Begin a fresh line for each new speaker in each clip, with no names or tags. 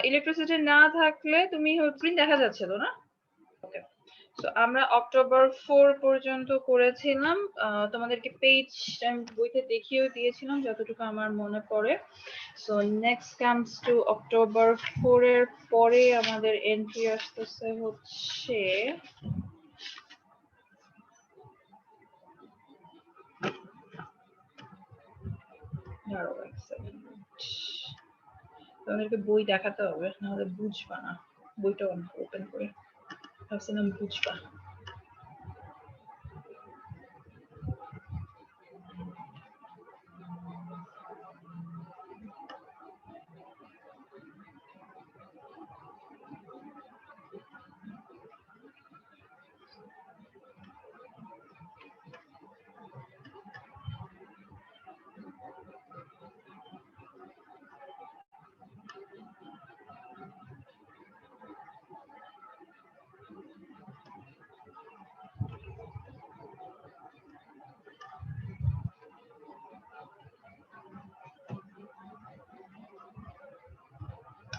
Electricity না থাকলে তুমি প্রিন্ট দেখা যাচ্ছে তো না? ওকে, সো আমরা অক্টোবর 4 পর্যন্ত করেছিলাম। তোমাদেরকে পেজ আমি বইতে দেখিয়েও দিয়েছিলাম যতটুকু আমার মনে পড়ে। So next comes to October 4 এর পরে আমাদের এন্ট্রি আসতেছে হচ্ছে তোমাদেরকে বই দেখাতে হবে, নাহলে বুঝবা না। বইটা ওপেন করে ভাবছিলাম বুঝবা।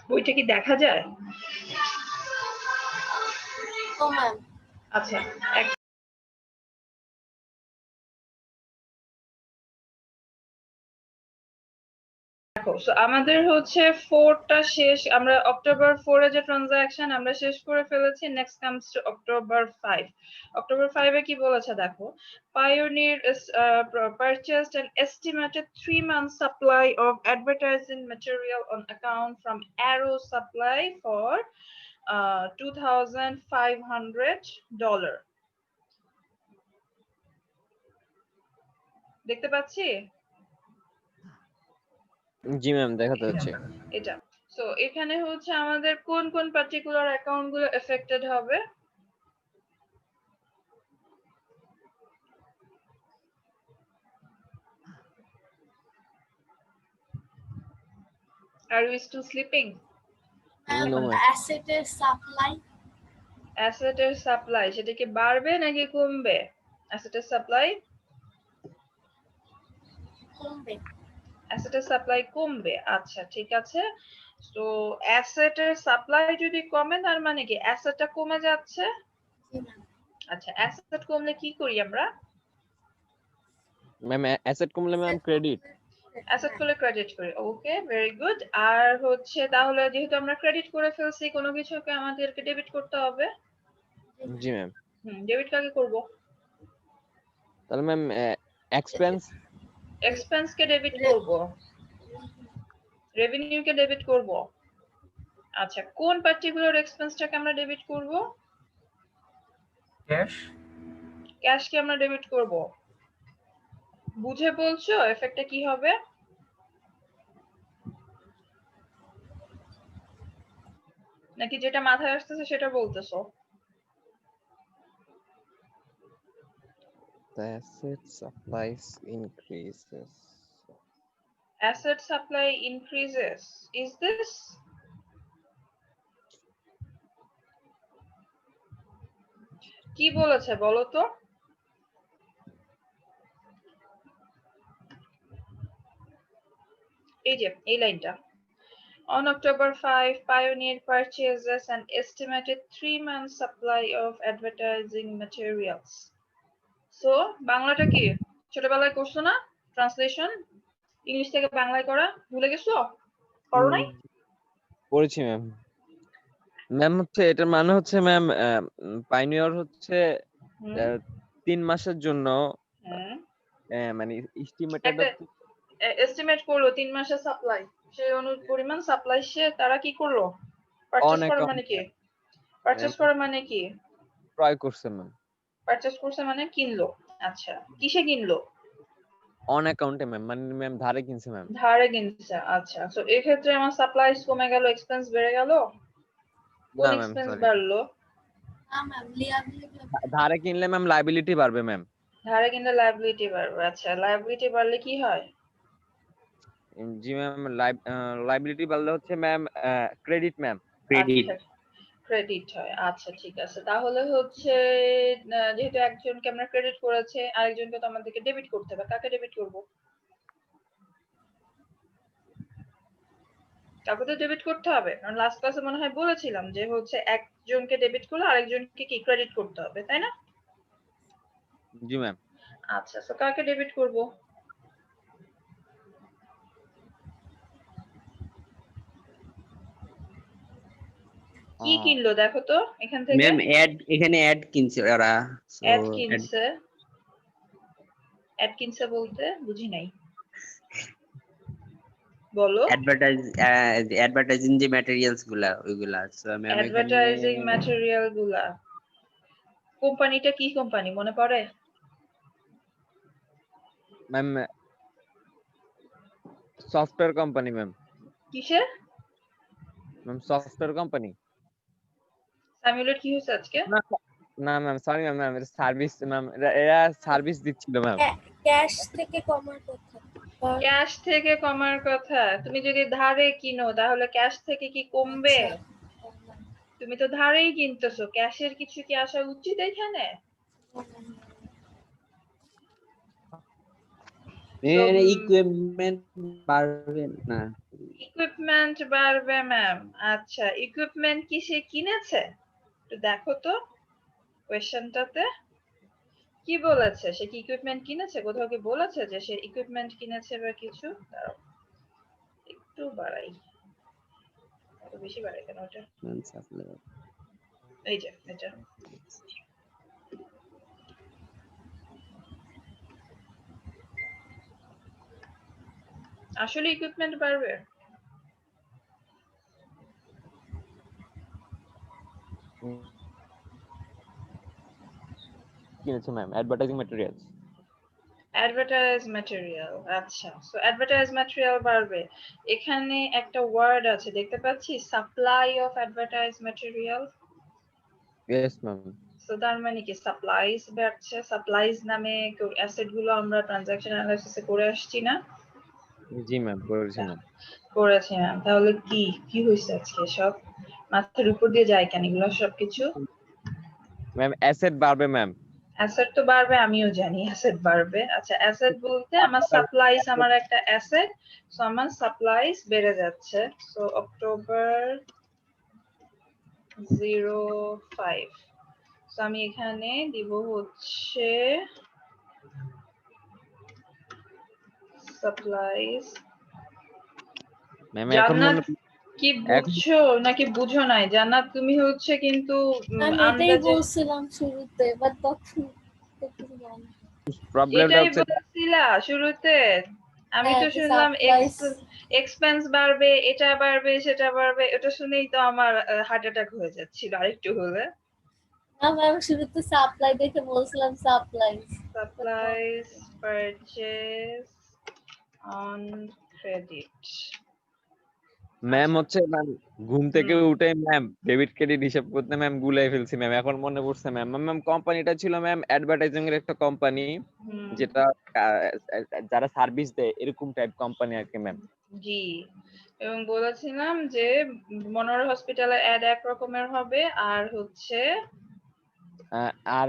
বইটা কি দেখা যায়? আচ্ছা, দেখো, সো আমাদের হচ্ছে 4টা শেষ। আমরা অক্টোবর 4 এ যে ট্রানজাকশন আমরা শেষ করে ফেলেছি। Next comes to October 5। October 5 এ কি বলেছে দেখো, Pioneer is purchased an estimated 3 months supply of advertising material on account from Arrow Supply for $2,500. দেখতে পাচ্ছি?
জি ম্যাম, দেখা যাচ্ছে।
এটা সো এখানে হচ্ছে আমাদের কোন কোন পার্টিকুলার অ্যাকাউন্ট গুলো এফেক্টেড হবে? Are you still sleeping?
No, ma'am.
Asset supply.
অ্যাসেটের সাপ্লাই সেটা কি বাড়বে নাকি কমবে? অ্যাসেটের সাপ্লাই
কমবে।
অ্যাসেটের সাপ্লাই কমবে, আচ্ছা ঠিক আছে। তো অ্যাসেটের সাপ্লাই যদি কমে তার মানে কি অ্যাসেটটা কমে যাচ্ছে? আচ্ছা, অ্যাসেট কমলে কি করি আমরা?
ম্যাম অ্যাসেট কমলে ম্যাম ক্রেডিট।
অ্যাসেট করলে ক্রেডিট করি, ওকে ভেরি গুড। আর হচ্ছে তাহলে যেহেতু আমরা ক্রেডিট করে ফেলছি, কোনো কিছুকে আমাদেরকে ডেবিট করতে হবে।
জি ম্যাম।
ডেবিট কাকে করব?
তাহলে ম্যাম এক্সপেন্স।
এক্সপেন্স কে ডেবিট করব, রেভিনিউ কে ডেবিট করব। আচ্ছা, কোন পার্টিকুলার এক্সপেন্সটাকে আমরা ডেবিট করব?
ক্যাশ।
ক্যাশ কে আমরা ডেবিট করব। বুঝে বলছো এফেক্টটা কি হবে? নাকি যেটা মাথায় আসতেছে সেটা বলতেছো?
The asset supplies increases.
Asset supply increases. Is this? কি বলেছে বলো তো? এই যে এই লাইনটা, on October 5 Pioneer purchases an estimated 3 months supply of advertising materials. So বাংলাটা কি ছোটবেলায় করছো না ট্রান্সলেশন? ইংলিশ থেকে বাংলায় করা ভুলে গেছো? করো নাই?
পড়েছি ম্যাম। ম্যাম হচ্ছে এটার মানে হচ্ছে ম্যাম পাইনিয়র হচ্ছে 3 মাসের জন্য মানে
এস্টিমেট করলো 3 মাসের সাপ্লাই, সেই পরিমাণ সাপ্লাই সে তারা কি করলো? পারচেজ করা মানে কি? পারচেজ করা মানে কি?
ক্রয় করছে ম্যাম।
পারচেজ করছে মানে কিনলো। আচ্ছা, কিসে কিনলো?
অন অ্যাকাউন্টে ম্যাম, মানে ম্যাম ধারে কিনছে ম্যাম।
ধারে কিনছে, আচ্ছা। সো এই ক্ষেত্রে আমার সাপ্লাইস কমে গেল, এক্সপেন্স বেড়ে গেল। কোন এক্সপেন্স বাড়লো?
ধারে কিনলে ম্যাম লায়াবিলিটি বাড়বে ম্যাম।
ধারে কিনলে লায়াবিলিটি বাড়বে, আচ্ছা। লায়াবিলিটি বাড়লে কি হয়?
জি ম্যাম, লায়াবিলিটি বাড়লে হচ্ছে ম্যাম ক্রেডিট ম্যাম।
ক্রেডিট হয়, আচ্ছা ঠিক আছে। তাহলে হচ্ছে যেহেতু একজনকে আমরা ক্রেডিট করেছে, আরেকজনকে তো আমাদেরকে ডেবিট করতে হবে। কাকে ডেবিট করব? কাউকে তো ডেবিট করতে হবে, কারণ লাস্ট ক্লাসে মনে হয় বলেছিলাম যে হচ্ছে একজনকে ডেবিট করলে আরেকজনকে কি ক্রেডিট করতে হবে, তাই না?
জি ম্যাম।
আচ্ছা, তো কাকে ডেবিট করব? কি কিনলো দেখো তো এখান থেকে।
ম্যাম এখানে অ্যাড কিনছে ওরা, সো
অ্যাড কিনছে। অ্যাড কিনছে বলতে বুঝি নাই, বলো।
অ্যাডভার্টাইজিং যে ম্যাটেরিয়ালস গুলা ওইগুলা, সো ম্যাম এখানে
অ্যাডভার্টাইজিং ম্যাটেরিয়াল গুলা, কোম্পানিটা কি কোম্পানি মনে পড়ে?
Ma'am software company ma'am.
কিসের?
Ma'am software company.
সামিউলের কি হয়েছে আজকে?
না না ম্যাম, সরি ম্যাম, ম্যাম এটা সার্ভিস ম্যাম, এরা সার্ভিস দিচ্ছিল ম্যাম।
ক্যাশ থেকে কমার কথা।
ক্যাশ থেকে কমার কথা। তুমি যদি ধারে কিনো তাহলে ক্যাশ থেকে কি কমবে? তুমি তো ধারেই কিনতেছো, ক্যাশের কিছু কি আসা উচিত এখানে?
এখানে ইকুইপমেন্ট বাড়বে না।
ইকুইপমেন্ট বাড়বে ম্যাম। আচ্ছা, ইকুইপমেন্ট কি সে কিনেছে? একটু দেখো তো কোয়েশ্চেনটাতে কি বলেছে, সে কি ইকুইপমেন্ট কিনেছে? কোথাও কি বলেছে যে সে ইকুইপমেন্ট কিনেছে বা কিছু? দাঁড়াও, একটু বাড়াই, এত বেশি বাড়াই কেন ওটা? এই যে এটা আসলে ইকুইপমেন্ট বাড়বে?
কিনেছে ma'am advertising materials.
Advertise material, আচ্ছা, সো অ্যাডভার্টাইজ ম্যাটেরিয়াল বাড়বে। এখানে একটা ওয়ার্ড আছে দেখতে পাচ্ছি, supply of advertise material.
Yes ma'am.
So তার মানে কি সাপ্লাইজ বাড়ছে? সাপ্লাইজ নামে অ্যাসেট গুলো আমরা ট্রানজাকশন অ্যানালাইসিসে করে আসছি না?
জি ম্যাম করেছি ম্যাম।
করেছি ম্যাম। তাহলে কি কি হয়েছে আজকে? সব মাথার উপর দিয়ে যায় কেন এগুলো সবকিছু?
ম্যাম অ্যাসেট বাড়বে ম্যাম।
অ্যাসেট তো বাড়বে, আমিও জানি অ্যাসেট বাড়বে। আচ্ছা, অ্যাসেট বলতে আমার সাপ্লাইজ, আমার একটা অ্যাসেট, সো আমার সাপ্লাইজ বেড়ে যাচ্ছে। সো অক্টোবর 05, সো আমি এখানে দিব হচ্ছে সাপ্লাইজ।
ম্যাম এখন
জান্নাত কি বুঝছো নাকি বুঝো নাই? জান্নাত তুমি হচ্ছে কিন্তু
আমি এটাই বলছিলাম শুরুতে, বাট তখন
প্রবলেমটা
এটাই
হচ্ছে
বলছিলা শুরুতে। আমি তো
হ্যাঁ,
শুনলাম
supplies।
এক্সপেন্স বাড়বে, এটা বাড়বে, সেটা বাড়বে, এটা শুনেই তো আমার হার্ট অ্যাটাক হয়ে যাচ্ছিল আরেকটু হলে।
আমি শুরুতে সাপ্লাই দেখে বলছিলাম supplies.
Supplies purchase on credit.
Ma'am হচ্ছে ম্যাম ঘুম থেকে উঠে ম্যাম ডেবিট ক্রেডিট হিসাব করতে ম্যাম গুলাই ফেলছি ম্যাম, এখন মনে পড়ছে ম্যাম। ম্যাম কোম্পানিটা ছিল ম্যাম অ্যাডভার্টাইজিং এর একটা কোম্পানি, যেটা যারা সার্ভিস দেয় এরকম টাইপ কোম্পানি আর কি ম্যাম।
জি, এবং বলেছিলাম যে মনোহর হসপিটালের অ্যাড এক রকমের হবে, আর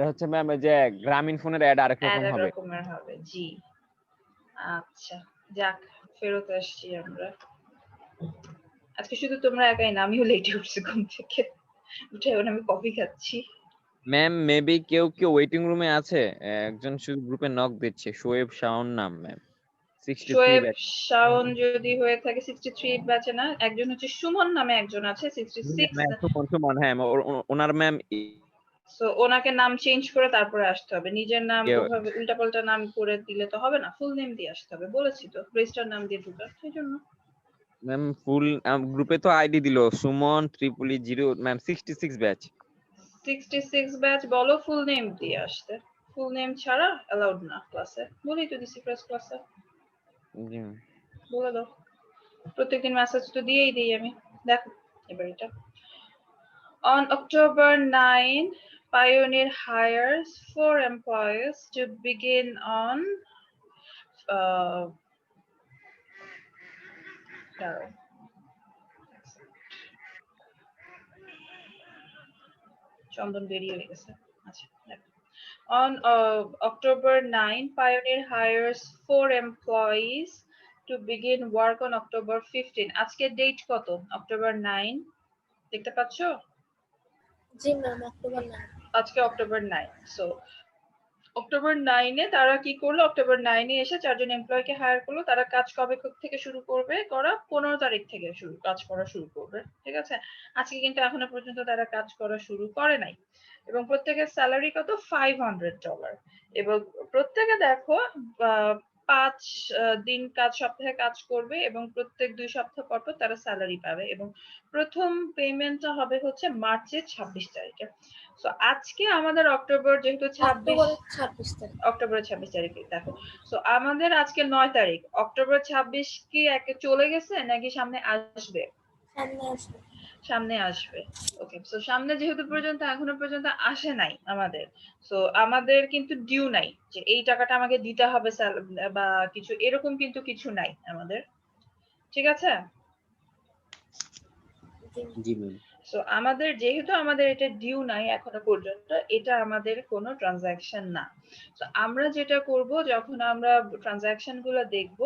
হচ্ছে
ম্যাম যে গ্রামীণ ফোনের অ্যাড আরেক
অ্যাড
রকম
এক
হবে।
রকমের হবে। জি, আচ্ছা, যাক ফেরত আসছি আমরা। আজকে শুধু তোমরা একাই না, আমিও লেটে উঠছি ঘুম থেকে উঠে, এখন আমি কফি খাচ্ছি।
ম্যাম মেবি কেউ কেউ ওয়েটিং রুমে আছে, একজন শুধু গ্রুপে নক দিচ্ছে, শোয়েব শাওন নাম ম্যাম, 63
শোয়েব
ব্যাচ।
শাওন যদি হয়ে থাকে 63 ব্যাচে না, একজন হচ্ছে সুমন নামে একজন আছে 66।
সুমন হ্যাঁ ওনার ম্যাম।
সো ওনাকে নাম চেঞ্জ করে তারপরে আসতে হবে, নিজের নাম ওভাবে উল্টাপাল্টা নাম করে দিলে তো হবে না, ফুল নেম দিয়ে আসতে হবে, বলেছি তো রেজিস্টার নাম দিয়ে ঢুকা, সেই জন্য।
ম্যাম ফুল গ্রুপে তো আইডি দিল সুমন 000 ম্যাম 66 ব্যাচ।
66 ব্যাচ বলো, ফুল নেম দিয়ে আসতে। ফুল নেম ছাড়া অ্যালাউড না ক্লাসে, বলেই তো দিছি ফার্স্ট ক্লাসে।
জি
বলে দাও, প্রত্যেকদিন মেসেজ তো দিয়েই দিই আমি। দেখো এবার এটা, on October 9, Pioneer hires 4 employees to begin on চন্দন বেরিয়ে হয়ে গেছে। আচ্ছা, on October 9, Pioneer hires 4 employees to begin work on October 15. আজকের ডেট কত? October 9 দেখতে পাচ্ছো?
জি ম্যাম, অক্টোবর 9।
আজকে October 9, সো October 9 এ তারা কি করলো? October 9 এ এসে 4 জন এমপ্লয়িকে হায়ার করলো। তারা কাজ কবে থেকে শুরু করবে? 15 তারিখ থেকে কাজ করা শুরু করবে, ঠিক আছে? আজকে কিন্তু এখনো পর্যন্ত তারা কাজ করা শুরু করে নাই, এবং প্রত্যেকের স্যালারি কত? $500, এবং প্রত্যেকে দেখো 5 দিন সপ্তাহে কাজ করবে, এবং প্রত্যেক 2 সপ্তাহ পর পর তারা স্যালারি পাবে, এবং প্রথম পেমেন্টটা হবে হচ্ছে মার্চের 26 তারিখে। সো আজকে আমাদের অক্টোবর যেহেতু 26,
অক্টোবরের 26 তারিখ।
অক্টোবরের 26 তারিখে দেখো। সো আমাদের আজকে 9 তারিখ, অক্টোবর 26 কি একে চলে গেছে নাকি সামনে আসবে?
সামনে আসবে।
সামনে আসবে। ওকে, সো সামনে যেহেতু পর্যন্ত এখনো পর্যন্ত আসে নাই আমাদের, সো আমাদের কিন্তু ডিউ নাই যে এই টাকাটা আমাকে দিতে হবে বা কিছু এরকম কিন্তু কিছু নাই আমাদের, ঠিক আছে?
জি ম্যাম।
সো আমাদের যেহেতু আমাদের এটা ডিউ নাই এখনো পর্যন্ত, এটা আমাদের কোনো ট্রানজাকশন না। তো আমরা যেটা করব, যখন আমরা ট্রানজাকশন গুলো দেখব,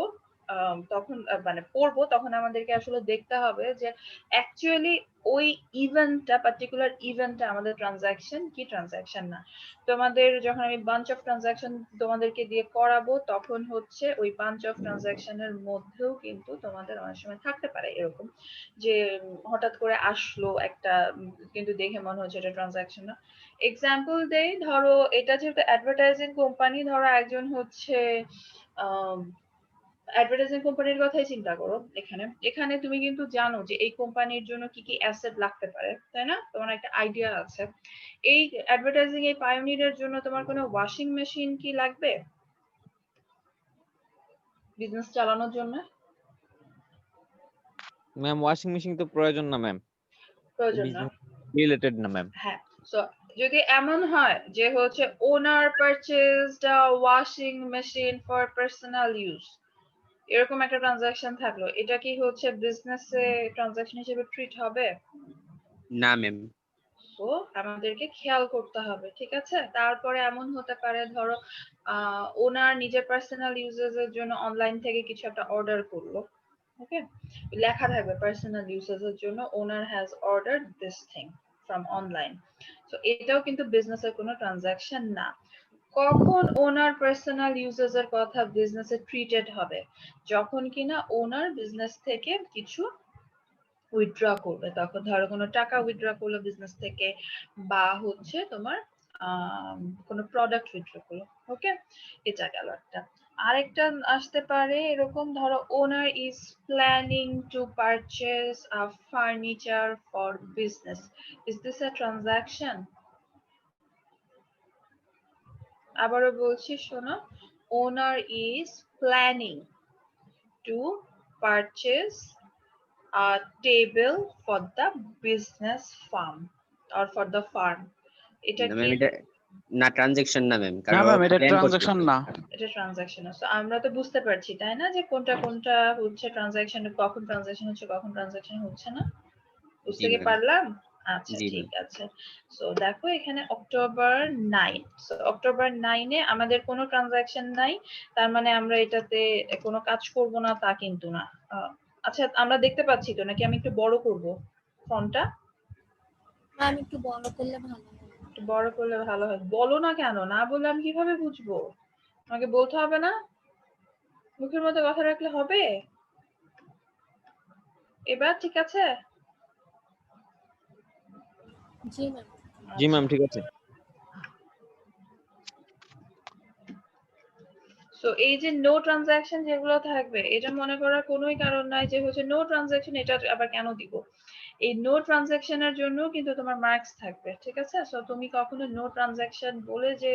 তখন মানে পড়বো, তখন আমাদেরকে আসলে দেখতে হবে যে অ্যাকচুয়ালি ওই ইভেন্টটা, পার্টিকুলার ইভেন্টটা আমাদের ট্রানজাকশন কি ট্রানজাকশন না। তোমাদের যখন আমি বাঞ্চ অফ ট্রানজাকশন তোমাদেরকে দিয়ে করাবো, তখন হচ্ছে ওই বাঞ্চ অফ ট্রানজাকশনের মধ্যেও কিন্তু তোমাদের অনেক সময় থাকতে পারে এরকম যে হঠাৎ করে আসলো একটা, কিন্তু দেখে মনে হচ্ছে এটা ট্রানজাকশন না। এক্সাম্পল দেই, ধরো এটা যেহেতু অ্যাডভার্টাইজিং কোম্পানি, ধরো একজন হচ্ছে অ্যাডভার্টাইজিং কোম্পানির কথাই চিন্তা করো। এখানে এখানে তুমি কিন্তু জানো যে এই কোম্পানির জন্য কি কি অ্যাসেট লাগতে পারে, তাই না? তোমার একটা আইডিয়া আছে। এই অ্যাডভার্টাইজিং এই পায়োনিয়ারের জন্য তোমার কোনো ওয়াশিং মেশিন কি লাগবে বিজনেস চালানোর জন্য?
ম্যাম ওয়াশিং মেশিন তো প্রয়োজন না ম্যাম,
প্রয়োজন না।
বিজনেস রিলেটেড না ম্যাম।
হ্যাঁ, সো যদি এমন হয় যে হচ্ছে ওনার purchased a washing machine for personal use, এরকম একটা ট্রানজাকশন থাকলো, এটা কি হচ্ছে বিজনেসে ট্রানজাকশন হিসেবে ট্রিট হবে?
না ম্যাম।
তো আমাদেরকে খেয়াল করতে হবে, ঠিক আছে? তারপরে এমন হতে পারে, ধরো ওনার নিজের পার্সোনাল ইউজেস এর জন্য অনলাইন থেকে কিছু একটা অর্ডার করলো, ওকে, লেখা থাকবে পার্সোনাল ইউজেস এর জন্য owner has ordered this thing from online. তো এটাও কিন্তু বিজনেসের কোনো ট্রানজাকশন না। কখন ওনার পার্সোনাল ইউজেস এর কথা বিজনেসে ট্রিটেড হবে? যখন কিনা ওনার বিজনেস থেকে কিছু উইথড্র করবে, তখন ধরো কোনো টাকা উইথড্র করলো বিজনেস থেকে, বা হচ্ছে তোমার কোনো প্রোডাক্ট উইথড্র করলো, ওকে, এটা গেল একটা। আরেকটা আসতে পারে এরকম, ধরো ওনার is planning to purchase a furniture for business, is this a transaction? আবারও বলছি শোনো, ওনার is planning to purchase a table for the business farm or for the farm. এটা
না
কি?
ম্যাম, এটা না ট্রানজাকশন না ম্যাম,
না
কারণ
ম্যাম, এটা
প্ল্যান
ট্রানজাকশন না।
এটা ট্রানজাকশন আছে। আমরা তো বুঝতে পারছি তাই না যে কোনটা কোনটা হচ্ছে ট্রানজাকশন, কখন ট্রানজাকশন হচ্ছে কখন ট্রানজাকশন হচ্ছে না? বুঝতে
জি
কি
ম্যাম।
পারলাম? আচ্ছা,
জি
ঠিক
ম্যাম।
আছে। সো দেখো এখানে অক্টোবর 9, সো অক্টোবর 9 এ আমাদের কোনো ট্রানজাকশন নাই, তার মানে আমরা এটাতে কোনো কাজ করব না তা কিন্তু না। আচ্ছা, আমরা দেখতে পাচ্ছি তো, নাকি আমি একটু বড় করব ফন্টটা?
ম্যাম, একটু বড় করলে ভালো হয়।
একটু বড় করলে ভালো হয়। বলো না কেন? না বললে আমি কিভাবে বুঝবো? আমাকে বলতে হবে না? মুখের মধ্যে কথা রাখলে হবে? এবার ঠিক আছে?
জি ম্যাম।
জি ম্যাম, ঠিক আছে।
সো এই যে নো ট্রানজাকশন যেগুলো থাকবে, এটা মনে করার কোনোই কারণ নাই যে হচ্ছে নো ট্রানজাকশন, এটা আবার কেন দিব। এই নো ট্রানজাকশনের জন্য কিন্তু তোমার মার্কস থাকবে, ঠিক আছে? সো তুমি কখনো নো ট্রানজাকশন বলে যে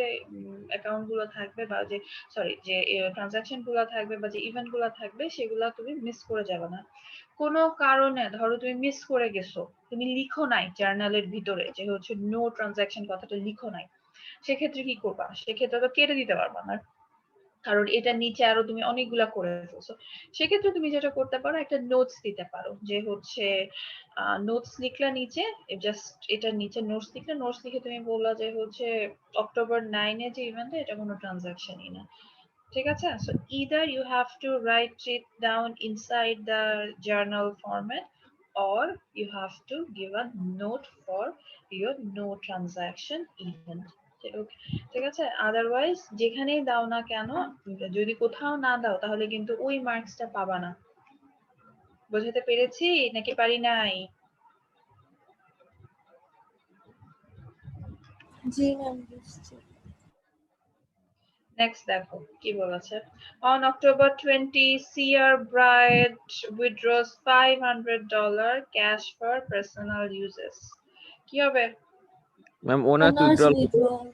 অ্যাকাউন্ট গুলো থাকবে, বা যে সরি যে ট্রানজাকশন গুলো থাকবে বা যে ইভেন্ট গুলো থাকবে, সেগুলো তুমি মিস করে যাবে না। কোনো কারণে ধরো তুমি মিস করে গেছো, তুমি লিখো নাই জার্নালের ভিতরে যে হচ্ছে নো ট্রানজাকশন কথাটা লিখো নাই, সেক্ষেত্রে কি করবা? সেক্ষেত্রে তো কেটে দিতে পারবা না, কারণ এটা নিচে আরো তুমি অনেকগুলা করে ফেলছো। সেক্ষেত্রে তুমি যেটা করতে পারো, একটা নোটস দিতে পারো যে হচ্ছে নোটস লিখলা নিচে, জাস্ট এটার নিচে নোটস লিখলে, নোটস লিখে তুমি বললা যে হচ্ছে অক্টোবর 9 এ যে ইভেন্টে, এটা কোনো ট্রানজাকশনই না। ঠিক আছে? So either you have to write it down inside the journal format or you have to give a note for your no transaction event. Okay, ঠিক আছে? আদারওয়াইজ যেখানেই দাও না কেন, যদি কোথাও না দাও তাহলে কিন্তু ওই মার্কসটা পাবা না। বোঝাতে পেরেছি নাকি পারি নাই?
জি ম্যাম বুঝছি।
নেক্সট দেখো কি বলেছে। On October 20, CR Bright withdraws $500 cash for personal uses. কি হবে?
Ma'am owner
owner's
withdrawal
withdrawal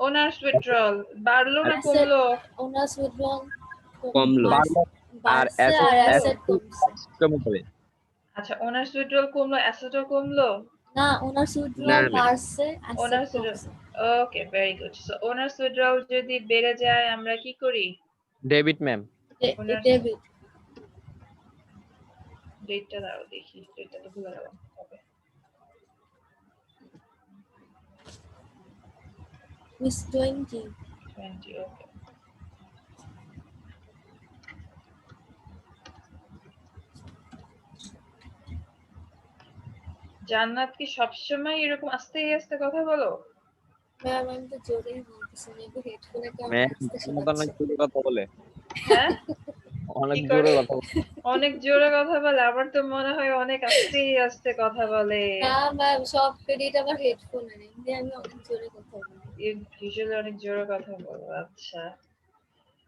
owner's withdrawal বাড়লো না
Asset-
কমলো?
ওনার্স উইথড্রল
কমলো।
বাড়ছে আর অ্যাসেট কমছে।
কমে যাবে।
আচ্ছা, ওনার্স উইথড্রল কমলো, অ্যাসেটও কমলো?
না ওনার্স উইথড্রল
না, না।
বাড়ছে অ্যাসেট
ওনার্স
কমছে।
Okay, very good. So owner's withdrawal যদি বেড়ে যায় আমরা কি করি?
Debit ma'am.
ওনার
ডেবিট
ডেটটা দাও দেখি, ডেটটা তো ভুলে গেলাম কবে।
মিস 20
20, ওকে। জান্নাত কি সবসময় এরকম আস্তে আস্তে কথা বলো?
ম্যাম আমি তো জোরেই বলতেছি মেবি হেডফোনে কেমন
ম্যাম
আস্তে
জান্নাত অনেক
শোনাচ্ছে।
জোরে কথা বলে।
হ্যাঁ,
অনেক
কি
জোরে
করে?
কথা বলে।
অনেক জোরে কথা বলে? আমার তো মনে হয় অনেক আস্তে আস্তে কথা বলে।
না ম্যাম সব ক্রেডিট আমার হেডফোনে এমনি আমি অনেক জোরে কথা বলি।
ইউজুয়ালি অনেক জোরে কথা বলো, আচ্ছা।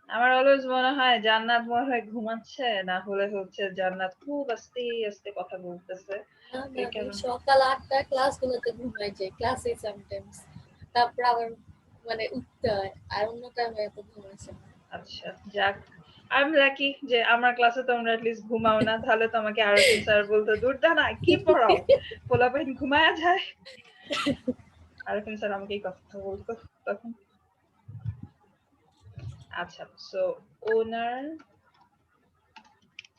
আমার অলওয়েজ মনে হয় জান্নাত মনে হয় ঘুমাচ্ছে, না হলে হচ্ছে জান্নাত খুব আস্তে আস্তে কথা বলতেছে।
না
এই
ম্যাম
কেমন?
সকাল 8টার ক্লাসগুলোতে ঘুমাই যাই ক্লাসে সামটাইমস, তারপর আবার মানে উঠতে হয় আর অন্য টাইমে এত ঘুমাইছে না।
আচ্ছা, যাক। আই এম লাকি যে আমার ক্লাসে তোমরা অ্যাটলিস্ট ঘুমাও না, তাহলে তোমাকে আরফিন স্যার বলতো দুর্দানা কি পড়াও, পোলাপাইন ঘুমায়া যায়। আরফিন স্যার আমাকে এই কথা বলতো তখন। আচ্ছা, সো ওনার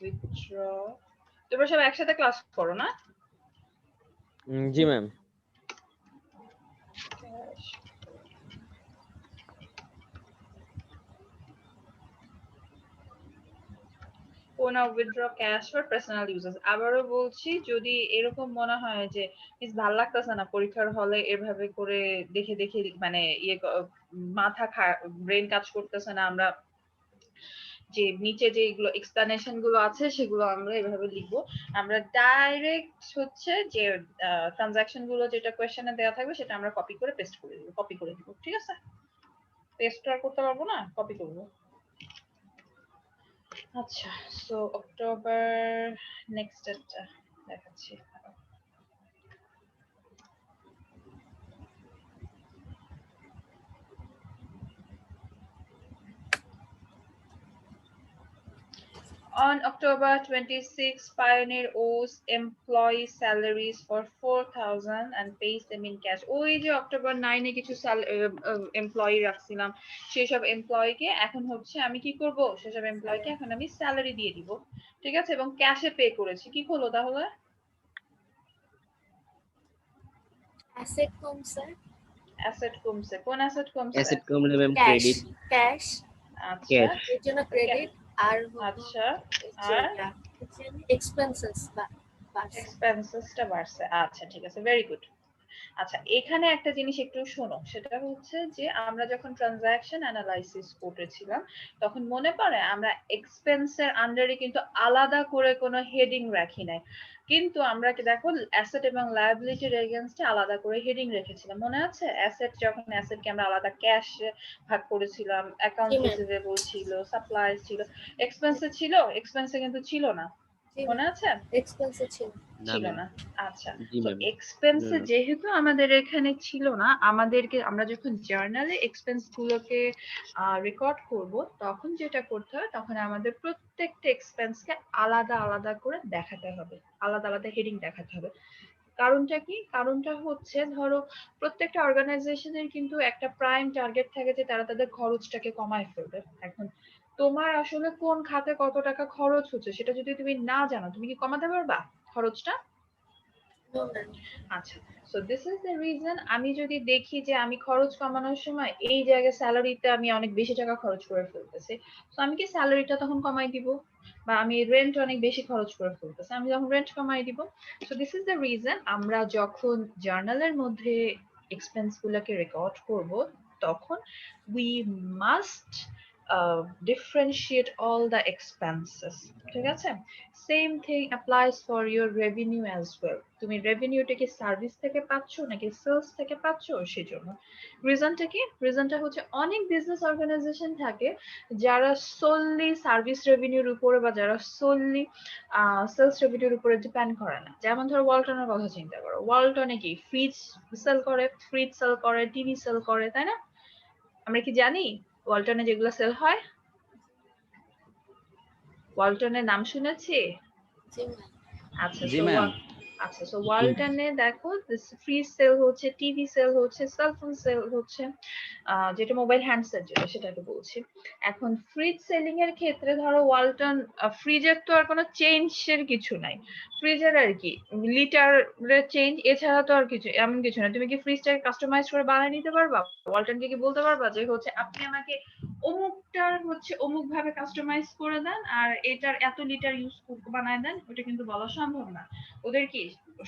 উইথড্র, তোমরা সব একসাথে ক্লাস করো না?
জি ma'am.
Owner withdraw cash for personal uses. আবারও বলছি, যদি এরকম মনে হয় যে মিস ভাল লাগতেছে না পরীক্ষার হলে এভাবে করে দেখে দেখে মানে মাথা ব্রেন কাজ করতেছে না, আমরা যে নিচে যেগুলো এক্সপ্লানেশন গুলো আছে সেগুলো আমরা এভাবে লিখবো। আমরা ডাইরেক্ট হচ্ছে যে ট্রানজাকশন গুলো যেটা কোয়েশ্চেনে দেওয়া থাকবে সেটা আমরা কপি করে পেস্ট করে দিব, কপি করে দিব, ঠিক আছে? পেস্ট আর করতে পারবো না, কপি করবো। আচ্ছা, সো অক্টোবর নেক্সট ডেটটা দেখাচ্ছি। On October 26, Pioneer owes employee salaries for 4,000 and pays them in cash. ওই যে অক্টোবর 9 এ কিছু এমপ্লয়ি রাখছিলাম, সেসব এমপ্লয়িকে এখন হচ্ছে আমি কি করব, সেসব এমপ্লয়িকে এখন আমি স্যালারি দিয়ে দিব, ঠিক আছে? এবং ক্যাশে পে করেছি। কি হলো তাহলে?
অ্যাসেট কমছে।
অ্যাসেট কমছে। কোন অ্যাসেট কমছে?
অ্যাসেট কমলে ম্যাম
ক্যাশ
ক্রেডিট।
ক্যাশ
আচ্ছা,
এর জন্য ক্রেডিট আর
আচ্ছা, আর
এক্সপেন্সেস বাড়ছে।
এক্সপেন্সেসটা বাড়ছে। আচ্ছা, ঠিক আছে, ভেরি গুড। আচ্ছা, এখানে একটা জিনিস একটু শোনো, সেটা হচ্ছে যে আমরা যখন ট্রানজাকশন অ্যানালাইসিস করতেছিলাম তখন মনে পড়ে আমরা এক্সপেন্সের আন্ডারে কিন্তু আলাদা করে কোনো হেডিং রাখি নাই, কিন্তু আমরা কি দেখো অ্যাসেট এবং লায়াবিলিটির এগেইনস্টে আলাদা করে হেডিং রেখেছিলাম, মনে আছে? অ্যাসেট যখন অ্যাসেটকে আমরা আলাদা ক্যাশ ভাগ করেছিলাম, অ্যাকাউন্ট রিসিভেবল ছিল, সাপ্লাইজ ছিল, এক্সপেন্সে ছিল, এক্সপেন্সে কিন্তু ছিল না, মনে আছে?
এক্সপেন্সে ছিল
না
ছিল
ম্যাম।
না। আচ্ছা,
জি
তো
ম্যাম।
এক্সপেন্সে যেহেতু আমাদের এখানে ছিল না, আমাদেরকে আমরা যখন জার্নালে এক্সপেন্স গুলোকে রেকর্ড করব তখন যেটা করতে হয়, তখন আমাদের প্রত্যেকটা এক্সপেন্সকে আলাদা আলাদা করে দেখাতে হবে, আলাদা আলাদা হেডিং দেখাতে হবে। কারণটা কি? কারণটা হচ্ছে ধরো প্রত্যেকটা অর্গানাইজেশনের কিন্তু একটা প্রাইম টার্গেট থাকে যে তারা তাদের খরচটাকে কমায় ফেলবে। এখন তোমার আসলে কোন খাতে কত টাকা খরচ হচ্ছে সেটা যদি তুমি না জানো, তুমি কি কমাতে পারবা খরচটা?
No, ma'am.
আচ্ছা, so this is the reason. আমি যদি দেখি যে আমি খরচ কমানোর সময় এই জায়গায় স্যালারিতে আমি অনেক বেশি টাকা খরচ করে ফেলতেছি, তো আমি কি স্যালারিটা তখন কমাই দিব, বা আমি রেন্ট অনেক বেশি খরচ করে ফেলতেছি, আমি যখন রেন্ট কমাই দিব। So this is the reason আমরা যখন জার্নালের মধ্যে এক্সপেন্স গুলোকে রেকর্ড করব, তখন we must differentiate all the expenses, ঠিক আছে? Same thing applies for your revenue as well. তুমি রেভিনিউটা কি সার্ভিস থেকে পাচ্ছ নাকি সেলস থেকে পাচ্ছ, সেজন্য রিজনটা কি? রিজনটা হচ্ছে অনেক বিজনেস অর্গানাইজেশন থাকে যারা সোললি সার্ভিস রেভিনিউর উপরে বা যারা সোললি সেলস রেভিনিউর উপরে ডিপেন্ড করে না। যেমন ধরো ওয়ালটনের কথা চিন্তা করো, ওয়ালটনে কি ফ্রিজ সেল করে, টিভি সেল করে, তাই না? আমরা কি জানি ওয়ালটনে যেগুলো সেল হয়? ওয়ালটনের নাম শুনেছি?
জি ম্যাম।
আচ্ছা,
জি
সো
ম্যাম।
ওয়ালটনে দেখো ফ্রিজ সেল হচ্ছে, টিভি সেল হচ্ছে, সেলফোন সেল হচ্ছে, যেটা মোবাইল হ্যান্ডসেট যেটা সেটাকে বলছি। এখন ফ্রিজ সেলিং এর ক্ষেত্রে ধরো ওয়ালটন ফ্রিজের তো আর কোনো চেঞ্জের কিছু নাই, ফ্রিজের আর কি লিটারের চেঞ্জ, এছাড়া তো আর কিছু এমন কিছু না। তুমি কি ফ্রিজটাকে কাস্টমাইজ করে বানিয়ে নিতে পারবা? ওয়ালটনকে কি বলতে পারবা যে হচ্ছে আপনি আমাকে অমুকটার হচ্ছে অমুক ভাবে কাস্টমাইজ করে দেন আর এটার এত লিটার ইউজ বানায় দেন? ওটা কিন্তু বলা সম্ভব না। ওদের কি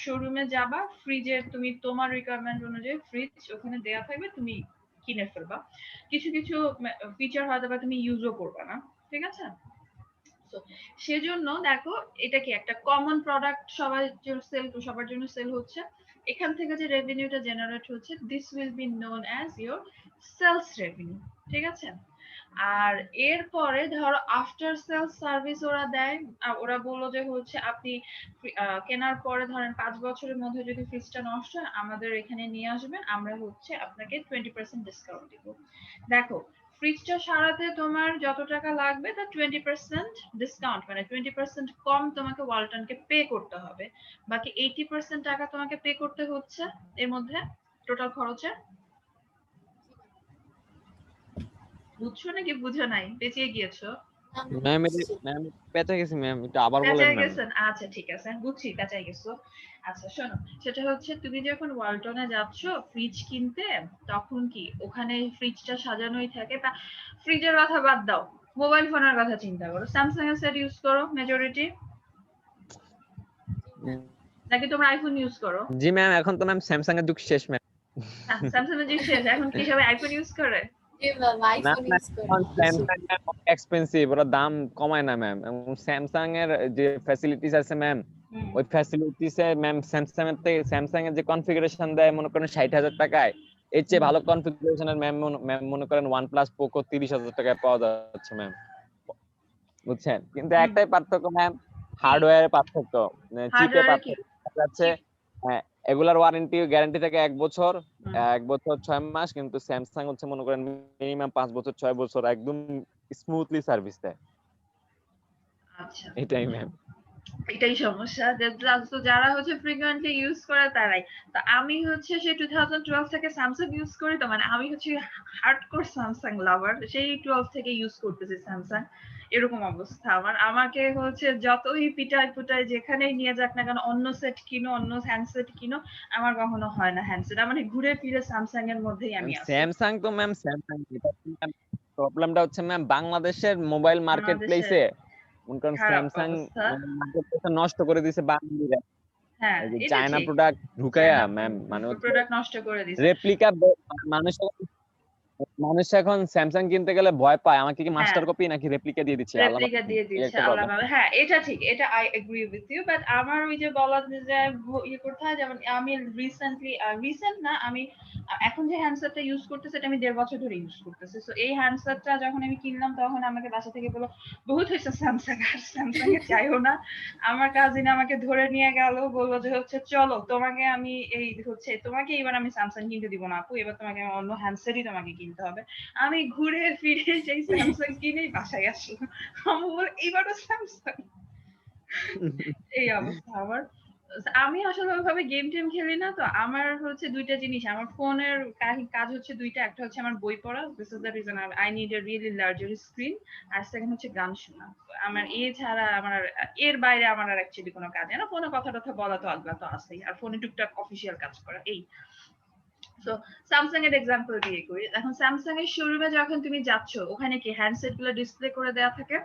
শোরুমে যাবা, ফ্রিজের তুমি তোমার রিকোয়ারমেন্ট অনুযায়ী ফ্রিজ ওখানে দেয়া থাকবে, তুমি কিনে ফেলবা। কিছু কিছু ফিচার হয়তো বা তুমি ইউজও করবে না, ঠিক আছে? So, সেজন্য দেখো এটা কি একটা কমন প্রোডাক্ট, সবার জন্য সেল হচ্ছে। এখান থেকে যে রেভিনিউটা জেনারেট হচ্ছে, this will be known as your sales revenue, ঠিক আছে? আর এরপরে ধরো আফটার সেলস সার্ভিস ওরা দেয়, ওরা বললো যে হচ্ছে আপনি কেনার পরে ধরেন 5 বছরের মধ্যে যদি ফ্রিজটা নষ্ট হয় আমাদের এখানে নিয়ে আসবেন, আমরা হচ্ছে আপনাকে 20% ডিসকাউন্ট দিব। দেখো, ফ্রিজটা সারাতে তোমার যত টাকা লাগবে তার 20% ডিসকাউন্ট, মানে 20% কম তোমাকে ওয়ালটনকে পে করতে হবে। বাকি 80% টাকা তোমাকে পে করতে হচ্ছে এর মধ্যে টোটাল খরচে। বুঝছো নাকি বুঝো নাই? পেঁচিয়ে গিয়েছো?
ম্যাম ম্যাম পেঁচে গেছি ম্যাম, একটু আবার বলেন
পেঁচাই
ম্যাম।
গেছেন? আচ্ছা ঠিক আছে, বুঝছি পেঁচাই গেছো। আচ্ছা শোনো, সেটা হচ্ছে তুমি যখন ওয়ালটনে যাচ্ছ ফ্রিজ কিনতে, তখন কি ওখানে ফ্রিজটা সাজানোই থাকে। তা ফ্রিজের কথা বাদ দাও, মোবাইল ফোনের কথা চিন্তা করো। স্যামসাং এর সেট ইউজ করো মেজরিটি, নাকি তোমরা আইফোন ইউজ করো?
জি ম্যাম, এখন তো ম্যাম স্যামসাং এর যুগ শেষ ম্যাম।
স্যামসাং এর যে শেষ, এখন কি সবাই আইফোন ইউজ করে?
জি ম্যাম,
না
আইফোন
ম্যাম,
ইউজ করি।
এখন স্যামসাং এক্সপেন্সিভ, ওরা দাম কমায় না ম্যাম। এবং স্যামসাং এর যে ফ্যাসিলিটিস আছে ম্যাম,
হুম,
ওই ফ্যাসিলিটিসে ম্যাম স্যামসাং এর যে কনফিগারেশন দেয় মনে করেন 60,000 টাকায়, এর চেয়ে ভালো কনফিগারেশনের ম্যাম মনে করেন OnePlus Poco 30,000 টাকায় পাওয়া যাচ্ছে ম্যাম, বুঝছেন? কিন্তু
হুম,
একটাই পার্থক্য ম্যাম,
কি?
হার্ডওয়্যারের পার্থক্য, চিপে
হার্ডওয়্যার কি?
পার্থক্য। দেখা যাচ্ছে এগুলার ওয়ারেন্টি গ্যারান্টি থাকে 1 বছর,
হুম,
1 বছর 6 মাস, কিন্তু স্যামসাং হচ্ছে মনে করেন মিনিমাম 5 বছর 6 বছর একদম স্মুথলি সার্ভিস দেয়।
আচ্ছা,
এটাই ম্যাম।
এটাই সমস্যা যে তো যারা হচ্ছে ফ্রিকুয়েন্টলি ইউজ করে তারাই। তো আমি হচ্ছে সেই 2012 থেকে স্যামসাং ইউজ করি, তো মানে আমি হচ্ছে হার্ডকোর স্যামসাং লাভার, সেই 12 থেকে ইউজ করতেছি স্যামসাং। এরকম অবস্থা আমার। আমাকে হচ্ছে যতই পিটায় পুটায় যেখানেই নিয়ে যাক না কেন, অন্য সেট কিনো, অন্য হ্যান্ডসেট কিনো, আমার কখনো হয় না হ্যান্ডসেট। মানে ঘুরে ফিরে স্যামসাং এর মধ্যেই আমি আছি।
স্যামসাং তো ম্যাম স্যামসাং, প্রবলেমটা হচ্ছে ম্যাম বাংলাদেশের মোবাইল মার্কেট
বাংলাদেশের
প্লেসে মনে করেন
খারাপ
স্যামসাং
অবস্থা।
মার্কেট প্লেসে নষ্ট করে দিয়েছে বাঙালিরা।
হ্যাঁ,
এই যে
এটা
চায়না
ঠিক।
প্রোডাক্ট ঢুকাইয়া
চায়না
ম্যাম, মানে হচ্ছে
প্রোডাক্ট নষ্ট করে দিছে।
রেপ্লিকা। মানুষ মানুষ এখন স্যামসাং কিনতে গেলে ভয় পায়, আমাকে কি
হ্যাঁ,
মাস্টার কপি নাকি রেপ্লিকা দিয়ে দিচ্ছে, আল্লাহ
রেপ্লিকা দিয়ে
এই
দিচ্ছে
একটা
আল্লাহ
প্রবলেম।
মাহফুজ। হ্যাঁ এটা ঠিক, এটা I agree with you. But আমার ওই যে বলা যে ইয়ে করতে হয়, যেমন আমি রিসেন্ট না, আমি এখন যে হ্যান্ডসেটটা ইউজ করতেছি এটা আমি 1.5 বছর ধরে ইউজ করতেছি। সো এই হ্যান্ডসেটটা যখন আমি কিনলাম তখন আমাকে বাসা থেকে বললো বহুত হয়েছে স্যামসাং, আর স্যামসাং এ চাইও না। আমার কাজিন আমাকে ধরে নিয়ে গেল, বললো যে হচ্ছে চলো তোমাকে আমি এই হচ্ছে তোমাকে এবার আমি স্যামসাং কিনতে দিব না আপু, এবার তোমাকে অন্য হ্যান্ডসেটই তোমাকে কিনতে হবে। আমি ঘুরে ফিরে সেই স্যামসাং কিনেই বাসায় আসলাম। আমার এবারও স্যামসাং, এই অবস্থা আমার। আমি আসলে ওইভাবে গেম টেম খেলি না, তো আমার হচ্ছে দুইটা জিনিস, আমার ফোনের কাজ হচ্ছে দুইটা, একটা হচ্ছে আমার বই পড়া, this is the reason I need a really larger screen, আর সেকেন্ড হচ্ছে গান শোনা। আমার এছাড়া আমার এর বাইরে আমার আর অ্যাকচুয়ালি কোনো কাজ নেই না, ফোনে কথা টথা বলা তো আগ্রহ তো আছেই, আর ফোনে টুকটাক অফিসিয়াল কাজ করা এই। সো স্যামসাং এর এক্সাম্পল দিয়ে করি। এখন স্যামসাং এর শোরুমে যখন তুমি যাচ্ছ, ওখানে কি হ্যান্ডসেট গুলো ডিসপ্লে করে দেওয়া থাকে?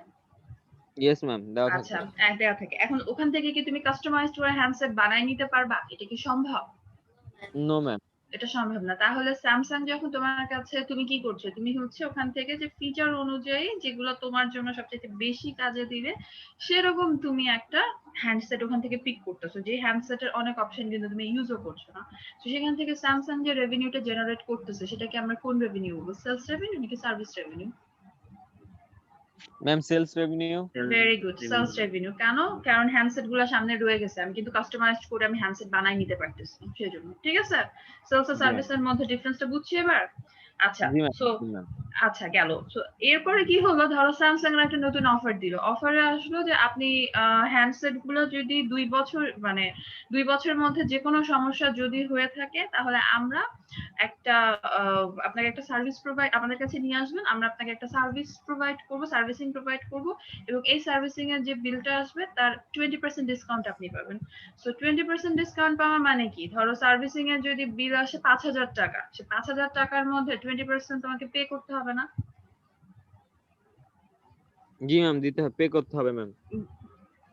ইয়েস ম্যাম, দেওয়া
আচ্ছা,
থাকে।
দেওয়া থাকে। এখন ওখান থেকে কি তুমি কাস্টমাইজড করে হ্যান্ডসেট বানাই নিতে পারবা? এটা কি সম্ভব?
No ma'am.
এটা সম্ভব না। তাহলে স্যামসাং যখন তোমার কাছে, তুমি কি করছো, তুমি হচ্ছে ওখান থেকে যে ফিচার অনুযায়ী যেগুলো তোমার জন্য সবচেয়ে বেশি কাজে দিবে সেরকম তুমি একটা হ্যান্ডসেট ওখান থেকে পিক করতেছো, যে হ্যান্ডসেটের অনেক অপশন কিন্তু তুমি ইউজও করছো না। তো সেখান থেকে স্যামসাং যে রেভিনিউটা জেনারেট করতেছে সেটাকে আমরা কোন রেভিনিউ বলবো? সেলস রেভিনিউ নাকি service revenue?
Ma'am sales revenue.
Very good, sales revenue. কেন? কারণ হ্যান্ডসেট গুলো সামনে রয়ে গেছে, আমি কিন্তু কাস্টমাইজ করে আমি হ্যান্ডসেট বানাই নিতে পারতেছি সেজন্য। ঠিক আছে, সেলস আর সার্ভিসের মধ্যে ডিফারেন্সটা বুঝছি এবার? আচ্ছা,
জি ম্যাম,
সো
জি ম্যাম।
আচ্ছা গেল। সো এরপরে কি হলো, ধরো স্যামসাং এর একটা নতুন অফার দিল, অফারে আসলো যে আপনি হ্যান্ডসেট গুলো যদি 2 বছর, মানে 2 বছরের মধ্যে যে কোনো সমস্যা যদি হয়ে থাকে তাহলে আমরা একটা আপনাকে একটা সার্ভিস প্রোভাইড, আমাদের কাছে নিয়ে আসবেন, আমরা আপনাকে একটা সার্ভিস প্রোভাইড করব, সার্ভিসিং প্রোভাইড করব, এবং এই সার্ভিসিং এর যে বিলটা আসবে তার 20% ডিসকাউন্ট আপনি পাবেন। সো 20% ডিসকাউন্ট পাওয়া মানে কি, ধরো সার্ভিসিং এর যদি বিল আসে 5,000 টাকা, সে 5,000 টাকার মধ্যে 20% তোমাকে পে করতে হবে না?
জি ম্যাম, দিতে হবে, পে করতে হবে ম্যাম।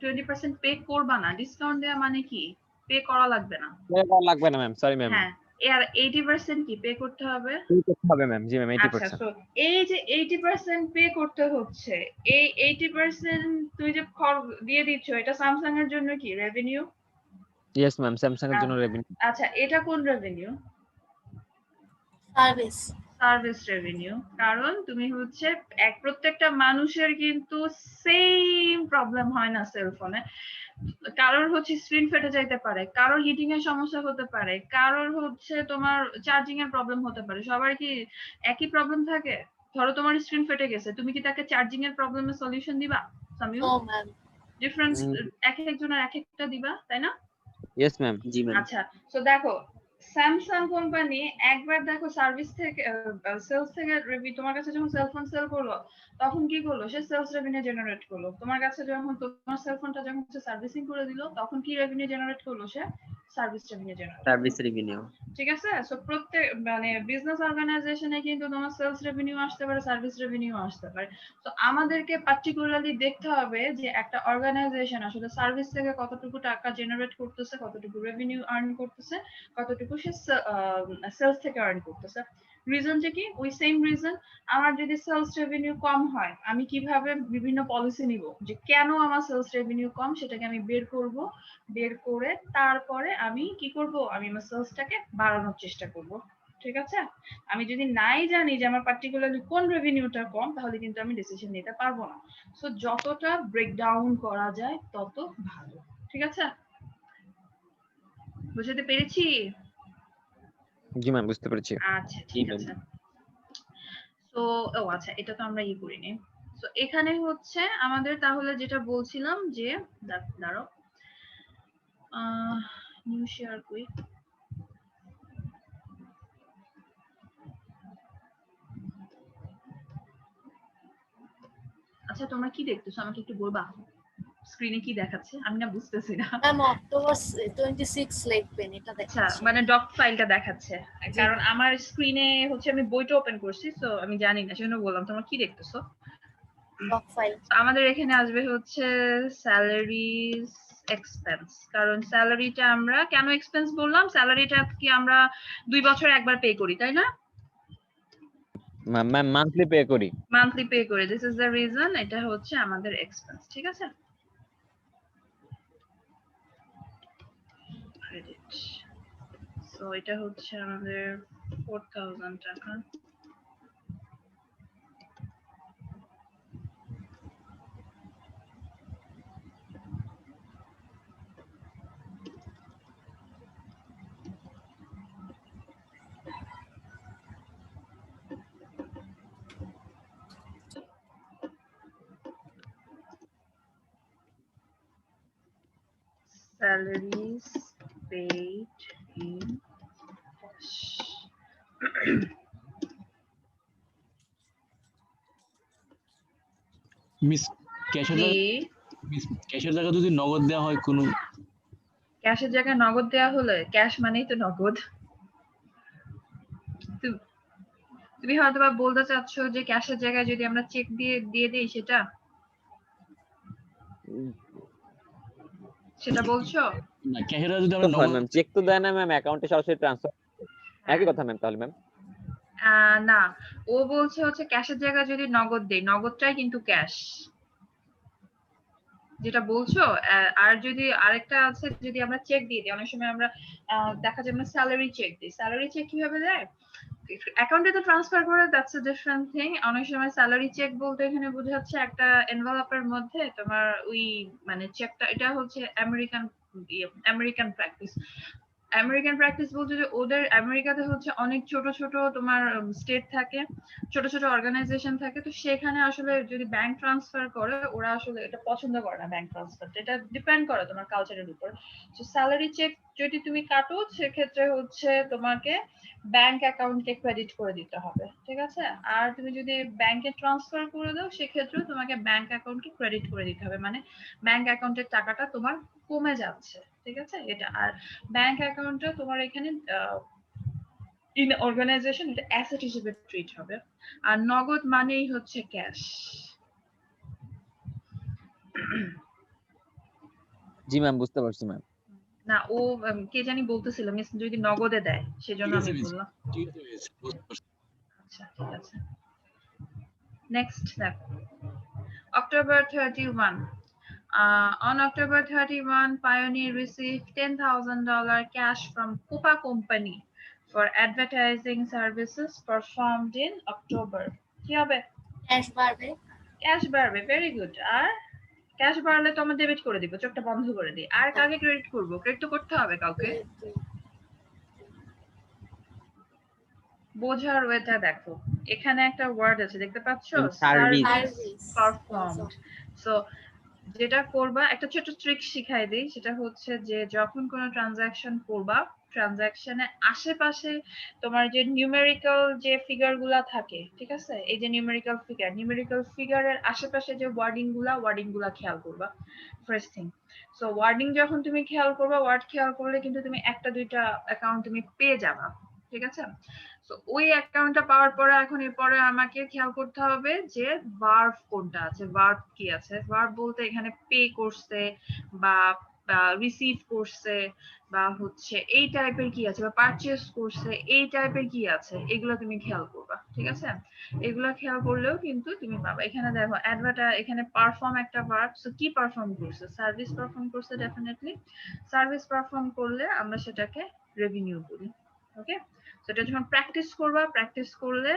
20% পে করবা না, ডিসকাউন্ট দেওয়া মানে কি পে করা লাগবে না।
পে করা লাগবে না ম্যাম, সরি ম্যাম।
হ্যাঁ, আর 80% কি পে করতে হবে?
পে করতে হবে ম্যাম, জি ম্যাম,
আচ্ছা,
80%।
সো এই যে 80% পে করতে হচ্ছে, এই 80% তুই যে দিয়ে দিচ্ছ, এটা স্যামসাং এর জন্য কি রেভিনিউ?
ইয়েস ম্যাম, স্যামসাং এর জন্য রেভিনিউ।
আচ্ছা, এটা কোন রেভিনিউ?
সার্ভিস।
Service revenue. কারণ তুমি হচ্ছে প্রত্যেকটা মানুষের কিন্তু সেম প্রবলেম হয় না সেলফোনে। কারোর হচ্ছে স্ক্রিন ফেটে যাইতে পারে, কারোর হিটিং এর সমস্যা হতে পারে, কারোর হচ্ছে তোমার চার্জিং এর প্রবলেম হতে পারে। সবার কি একই প্রবলেম থাকে? ধরো তোমার স্ক্রিন ফেটে গেছে, তুমি কি তাকে চার্জিং এর প্রবলেমের সলিউশন দিবা? সামিউ,
নো ম্যাম।
ডিফারেন্স এক একজনের এক একটা দিবা, তাই না?
Yes ma'am.
জি ম্যাম।
আচ্ছা, তো দেখো স্যামসাং কোম্পানি একবার দেখো সার্ভিস থেকে, সেলস থেকে তোমার কাছে যখন সেলফোন সেল করলো তখন কি করলো, সে সেলস রেভিনিউ জেনারেট করলো। তোমার কাছে যখন তোমার সেলফোনটা যখন সার্ভিসিং করে দিল তখন কি রেভিনিউ জেনারেট করলো? সে service revenue generate.
Service revenue.
ঠিক আছে, সো প্রত্যেক মানে বিজনেস অর্গানাইজেশনে কিন্তু তোমার সেলস রেভিনিউ আসতে পারে, সার্ভিস রেভিনিউ আসতে পারে। তো আমাদেরকে পার্টিকুলারলি দেখতে হবে যে একটা অর্গানাইজেশন আসলে সার্ভিস থেকে কতটুকু টাকা জেনারেট করতেছে, কতটুকু রেভিনিউ আর্ন করতেছে, কতটুকু সে সেলস থেকে আর্ন করতেছে। রিজনটা কি? ওই সেম রিজন। আমার যদি সেলস রেভিনিউ কম হয়, আমি কিভাবে বিভিন্ন পলিসি নিব যে কেন আমার সেলস রেভিনিউ কম, সেটাকে আমি বের করব, বের করে তারপরে আমি কি করব, আমি আমার সেলসটাকে বাড়ানোর চেষ্টা করব। ঠিক আছে, আমি যদি নাই জানি যে আমার পার্টিকুলারলি কোন রেভিনিউটা কম, তাহলে কিন্তু আমি ডিসিশন নিতে পারবো না। সো যতটা ব্রেকডাউন করা যায় তত ভালো। ঠিক আছে, বুঝতে পেরেছি?
জি ম্যাম, বুঝতে পেরেছি।
আচ্ছা, ঠিক আছে। তো আচ্ছা, এটা তো আমরা করিনি। তো এখানে হচ্ছে আমাদের তাহলে যেটা বলছিলাম যে, দাঁড়াও, নিউ শেয়ার কুইক। আচ্ছা, তোমরা কি দেখতেছো আমাকে একটু বলবা? স্ক্রিনে কি দেখাচ্ছে আমি না বুঝতেছি না।
ম্যাম অক্টোবর 26 লিখবেন, এটা
আচ্ছা,
দেখাচ্ছে।
মানে ডক ফাইলটা দেখাচ্ছে, কারণ আমার স্ক্রিনে হচ্ছে আমি বইটা ওপেন করছি, তো আমি জানি না, সেজন্য বললাম তোমরা কি দেখতেছো।
Doc file.
আমাদের এখানে আসবে হচ্ছে স্যালারিজ এক্সপেন্স। কারণ স্যালারিটা আমরা কেন এক্সপেন্স বললাম, স্যালারিটা কি আমরা 2 বছর একবার পে করি, তাই না?
ম্যাম মান্থলি পে করি।
মান্থলি পে করি, দিস ইজ দ্য রিজন, এটা হচ্ছে আমাদের এক্সপেন্স। ঠিক আছে, ক্রেডিট। সো এটা হচ্ছে আমাদের 4,000 টাকা। salaries is paid in cash.
Miss ক্যাশের জায়গায় ক্যাশের জায়গায় যদি নগদ দেওয়া হয় কোনো
ক্যাশের জায়গায় নগদ দেওয়া হলে ক্যাশ মানেই তো নগদ। তুমি হয়তো বা বলতে চাচ্ছ যে ক্যাশের জায়গায় যদি আমরা চেক দিয়ে দিই সেটা বলছো?
না ক্যাশের জায়গায় যদি আমরা নগদ
ম্যাম চেক তো দেয় না ম্যাম, অ্যাকাউন্টে সরাসরি ট্রান্সফার। একই কথা ম্যাম তাহলে ম্যাম।
না, ও বলছে হচ্ছে ক্যাশের জায়গায় যদি নগদ দেই, নগদটাই কিন্তু ক্যাশ যেটা বলছো। আর যদি আরেকটা আছে, যদি আমরা চেক দিয়ে দিই, অনেক সময় আমরা দেখা যায় আমরা স্যালারি চেক দিই। স্যালারি চেক কিভাবে দেয়? অ্যাকাউন্টে তো ট্রান্সফার করে, দ্যাটস আ ডিফারেন্ট থিং। অনেক সময় স্যালারি চেক বলতে এখানে বোঝাচ্ছে একটা এনভেলপের মধ্যে তোমার ওই মানে চেকটা, এটা হচ্ছে আমেরিকান প্র্যাকটিস। আমেরিকান প্র্যাকটিস বলতে যে ওদের আমেরিকাতে হচ্ছে অনেক ছোট ছোট তোমার স্টেট থাকে, ছোট ছোট অর্গানাইজেশন থাকে, তো সেখানে আসলে যদি ব্যাংক ট্রান্সফার করে ওরা আসলে এটা পছন্দ করে না, ব্যাংক ট্রান্সফার। এটা ডিপেন্ড করে তোমার কালচারের উপর। তো স্যালারি চেক যদি তুমি কাটো সেক্ষেত্রে হচ্ছে তোমাকে ব্যাংক অ্যাকাউন্টে ক্রেডিট করে দিতে হবে, ঠিক আছে? আর তুমি যদি ব্যাংকে ট্রান্সফার করে দাও সেক্ষেত্রে তোমাকে ব্যাংক অ্যাকাউন্টকে ক্রেডিট করে দিতে হবে, মানে ব্যাংক অ্যাকাউন্টের টাকাটা তোমার কমে যাচ্ছে, ঠিক আছে? এটা আর ব্যাংক অ্যাকাউন্টে তোমার এখানে ইন অর্গানাইজেশন এটা অ্যাসেট হিসেবে ট্রিট হবে। আর নগদ মানেই হচ্ছে ক্যাশ।
জি ম্যাম বুঝতে পারছি ম্যাম।
না, ও কে জানি বলতেছিল মিস যদি নগদে দেয়, সেজন্য
ঠিক আছে
আমি
মিস,
বললাম।
ঠিক আছে মিস, বুঝতে পারছি।
আচ্ছা ঠিক আছে। নেক্সট দেখো, October 31. On October 31, Pioneer received $10,000 cash from Coupa Company for advertising services performed in October. কি হবে?
ক্যাশ বাড়বে।
ক্যাশ বাড়বে, ভেরি গুড। আর ক্যাশ বাড়লে তো আমরা ডেবিট করে দিব, চোখটা বন্ধ করে দিই। আর কাকে ক্রেডিট করব? ক্রেডিট তো করতে হবে কাউকে। বোঝার ওয়েটা দেখো, এখানে একটা ওয়ার্ড আছে দেখতে পাচ্ছ, সার্ভিস পারফর্মড। সো যেটা করবা, একটা ছোট ট্রিক শিখাই দিই, সেটা হচ্ছে যে যখন কোনো ট্রানজাকশন করবা, ট্রানজাকশনে আশেপাশে তোমার যে নিউমেরিক্যাল যে ফিগার গুলা থাকে, ঠিক আছে? এই যে নিউমেরিক্যাল ফিগারের আশেপাশে যে ওয়ার্ডিং গুলা খেয়াল করবা ফার্স্ট থিং। সো ওয়ার্ডিং যখন তুমি খেয়াল করবা, ওয়ার্ড খেয়াল করলে কিন্তু তুমি একটা দুইটা অ্যাকাউন্ট তুমি পেয়ে যাবা, ঠিক আছে? তো ওই অ্যাকাউন্টটা পাওয়ার পরে এখন এরপরে আমাকে খেয়াল করতে হবে যে ভার্ব কোনটা আছে, ভার্ব কি আছে। ভার্ব বলতে এখানে পে করছে বা রিসিভ করছে বা হচ্ছে এই টাইপের কি আছে, বা পারচেজ করছে এই টাইপের কি আছে, এগুলো তুমি খেয়াল করবা, ঠিক আছে? এগুলো খেয়াল করলেও কিন্তু তুমি পাবা। এখানে দেখো এখানে পারফর্ম একটা ভার্ব, সো কি পারফর্ম করছে? সার্ভিস পারফর্ম করছে, ডেফিনেটলি সার্ভিস পারফর্ম করলে আমরা সেটাকে রেভিনিউ বলি। ওকে, সেটা যখন প্র্যাকটিস করবা, প্র্যাকটিস করলে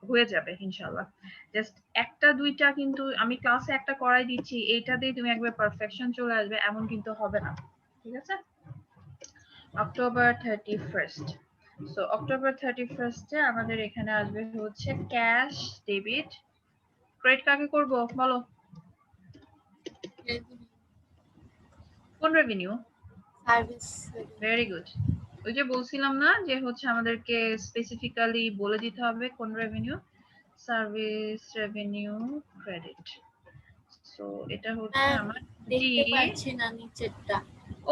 হয়ে যাবে ইনশাআল্লাহ। জাস্ট একটা দুইটা কিন্তু আমি ক্লাসে একটা করাই দিচ্ছি, এইটা দিয়ে তুমি একবার পারফেকশন চলে আসবে এমন কিন্তু হবে না, ঠিক আছে? October 31st. So October 31st এ আমাদের এখানে আসবে হচ্ছে ক্যাশ ডেবিট। ক্রেডিট কাকে করব বলো? কোন রেভিনিউ?
সার্ভিস।
Very good. ওই যে বলছিলাম না যে হচ্ছে আমাদেরকে স্পেসিফিক্যালি বলে দিতে হবে কোন revenue, service revenue credit. So এটা হচ্ছে আমার
দেখতে পাচ্ছি না নিচেরটা।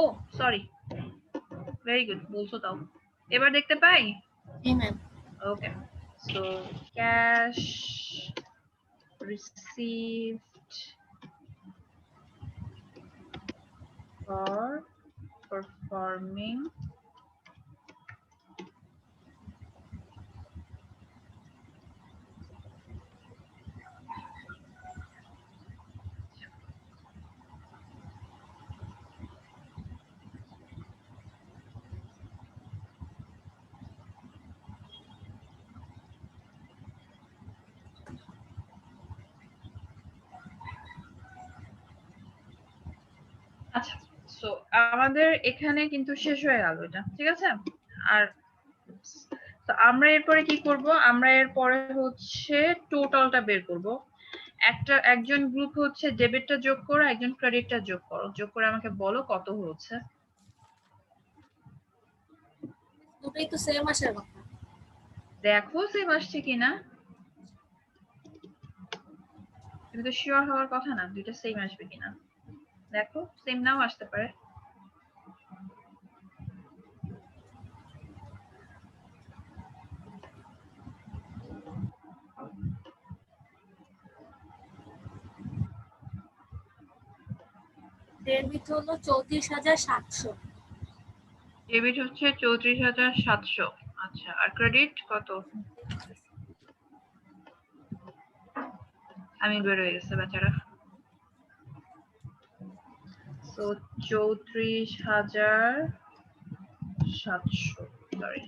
ও সরি, ভেরি গুড, বলছো তাও। এবার দেখতে পাই?
জি ma'am.
Okay, so cash received for performing আচ্ছা। সো আমাদের এখানে কিন্তু শেষ হয়ে গেল এটা, ঠিক আছে? আর তো আমরা এরপরে কি করব? আমরা এরপরে হচ্ছে টোটালটা বের করব। একজন গ্রুপ হচ্ছে ডেবিটটা যোগ করো, একজন ক্রেডিটটা যোগ করো, যোগ করে আমাকে বলো কত হচ্ছে।
দুটোই তো সেম আসার কথা।
দেখো সেম আসছে কিনা, তুমি তো শিওর হওয়ার কথা না দুইটা সেম আসবে কিনা। দেখো সেম নাও আসতে পারে।
ডেবিট হলো 34,700।
ডেবিট হচ্ছে 34,700। আচ্ছা, আর ক্রেডিট কত? আমি বের হয়ে গেছে বেচারা। তো 34,700, সরি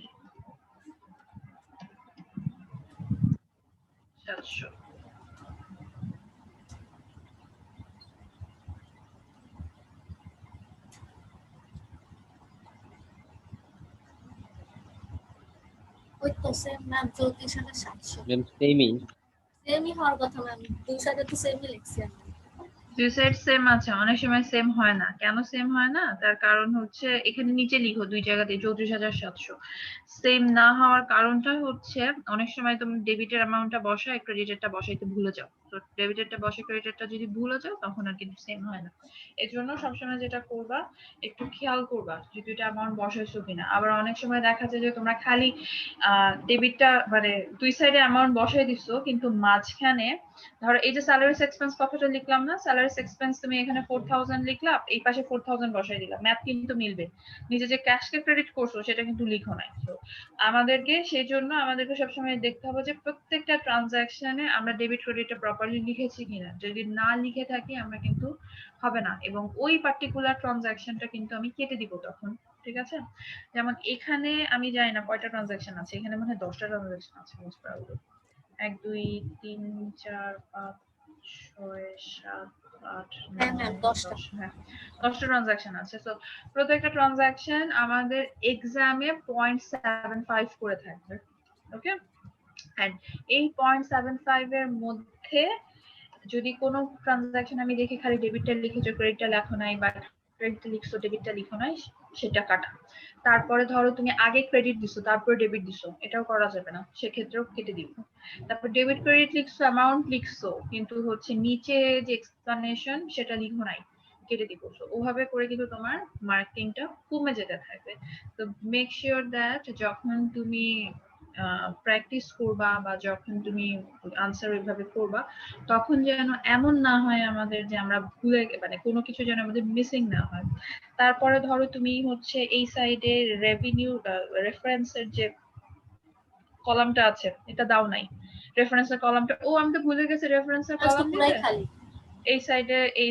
700।
ওই তো সেম ম্যাম 34,700।
ম্যাম সেমই।
সেমই হওয়ার কথা ম্যাম, দুই সাইডে তো সেমই লিখছি আমি।
দুই সাইড সেম আছে, অনেক সময় সেম হয় না। কেন সেম হয় না, তার কারণ হচ্ছে এখানে নিচে লিখো দুই জায়গাতে 34,700। সেম না হওয়ার কারণটা হচ্ছে অনেক সময় তুমি ডেবিটের অ্যামাউন্টটা বসায় ক্রেডিটেরটা বসাইতে ভুলে যাও। তো ডেবিটেরটা বসে ক্রেডিটেরটা যদি ভুলে যাও তখন আর কিন্তু সেম হয় না। এজন্য সবসময় যেটা করবা, একটু খেয়াল করবা যে দুইটা অ্যামাউন্ট বসাইছো কিনা। আবার অনেক সময় দেখা যায় যে তোমরা খালি ডেবিটটা মানে দুই সাইডে অ্যামাউন্ট বসাই দিছো, কিন্তু মাঝখানে ধরো এই যে স্যালারিস এক্সপেন্স কথাটা লিখলাম না, স্যালারিস এক্সপেন্স তুমি এখানে 4,000 লিখলা, এই পাশে 4,000 বসাই দিলাম, ম্যাথ কিন্তু মিলবে। নিজে যে ক্যাশকে ক্রেডিট করছো সেটা কিন্তু লিখো নাই। তো আমাদেরকে সেই জন্য আমাদেরকে সবসময় দেখতে হবে যে প্রত্যেকটা ট্রানজাকশনে আমরা ডেবিট ক্রেডিটটা প্রপারলি লিখেছি কিনা। যদি না লিখে থাকি আমরা কিন্তু হবে না, এবং ওই পার্টিকুলার ট্রানজাকশনটা কিন্তু আমি কেটে দিব তখন। ঠিক আছে, যেমন এখানে আমি জানি না কয়টা ট্রানজাকশন আছে, এখানে মনে হয় 10টা ট্রানজাকশন আছে মোস্ট প্রবাবলি। 1 2 3 4 5 6 7 8
হ্যাঁ ম্যাম
9
10টা।
10, হ্যাঁ 10টা ট্রানজাকশন আছে। তো প্রত্যেকটা ট্রানজাকশন আমাদের এক্সামে 0.75 করে থাকবে। ওকে, এন্ড এই 0.75 এর মধ্যে যদি কোনো ট্রানজাকশন আমি দেখি খালি ডেবিটটা লিখেছো ক্রেডিটটা লেখো নাই, বা ক্রেডিটটা লিখছো ডেবিটটা লিখো নাই, সেটা কাটা। তারপরে ধরো তুমি আগে ক্রেডিট দিছো তারপরে ডেবিট দিছো, এটাও করা যাবে না, সেক্ষেত্রেও কেটে দিব। তারপর ডেবিট ক্রেডিট লিখছো অ্যামাউন্ট লিখছো, কিন্তু হচ্ছে নিচে যে এক্সপ্লানেশন সেটা লিখো নাই, কেটে দিব। ওভাবে করে কিন্তু তোমার মার্কিংটা কমে যেতে থাকবে। তো মেক শিওর দ্যাট যখন তুমি প্র্যাকটিস করবা বা যখন তুমি আনসার ওইভাবে করবা, তখন যেন এমন না হয় আমাদের যে আমরা ভুলে মানে কোনো কিছু যেন আমাদের মিসিং না হয়। তারপরে ধরো তুমি হচ্ছে এই সাইডে রেভিনিউ রেফারেন্সের যে কলামটা আছে এটা দাও নাই, রেফারেন্সের কলামটা, ও আমি তো ভুলে গেছি রেফারেন্সের
আজ তো
কলাম
পুরাই
দিতে।
খালি।
এই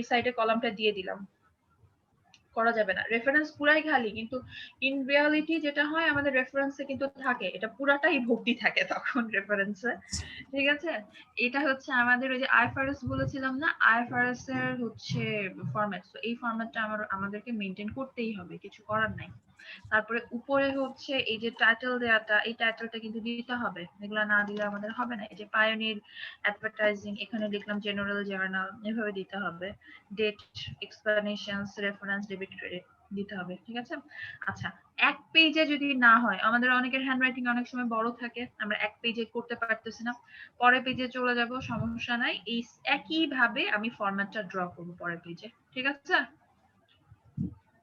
সাইডে কলামটা দিয়ে দিলাম, করা যাবে না। রেফারেন্স পুরাই খালি, কিন্তু ইন রিয়ালিটি যেটা হয় আমাদের রেফারেন্সে কিন্তু থাকে, এটা পুরাটাই ভর্তি থাকে তখন রেফারেন্সে। ঠিক আছে, এটা হচ্ছে আমাদের ওই যে আইএফআরএস বলেছিলাম না, আইএফআরএস এর হচ্ছে ফরম্যাট। তো এই ফরম্যাটটা আমাদেরকে মেইনটেইন করতেই হবে, কিছু করার নাই। তারপরে উপরে হচ্ছে এই যে টাইটেল দেয়াটা, এই টাইটেলটা কিন্তু দিতে হবে, এগুলো না দিলে আমাদের হবে না। এই যে পায়োনির অ্যাডভার্টাইজিং, এখানে লিখলাম জেনারেল জার্নাল, এভাবে দিতে হবে। Date, explanations, reference, debit credit দিতে হবে। ঠিক আছে, আচ্ছা এক পেজে যদি না হয়, আমাদের অনেকের হ্যান্ডরাইটিং অনেক সময় বড় থাকে, আমরা এক পেজে করতে পারতেছি না, পরের পেজে চলে যাব, সমস্যা নাই। এই একই ভাবে আমি ফরম্যাটটা ড্র করব পরের পেজে। ঠিক আছে,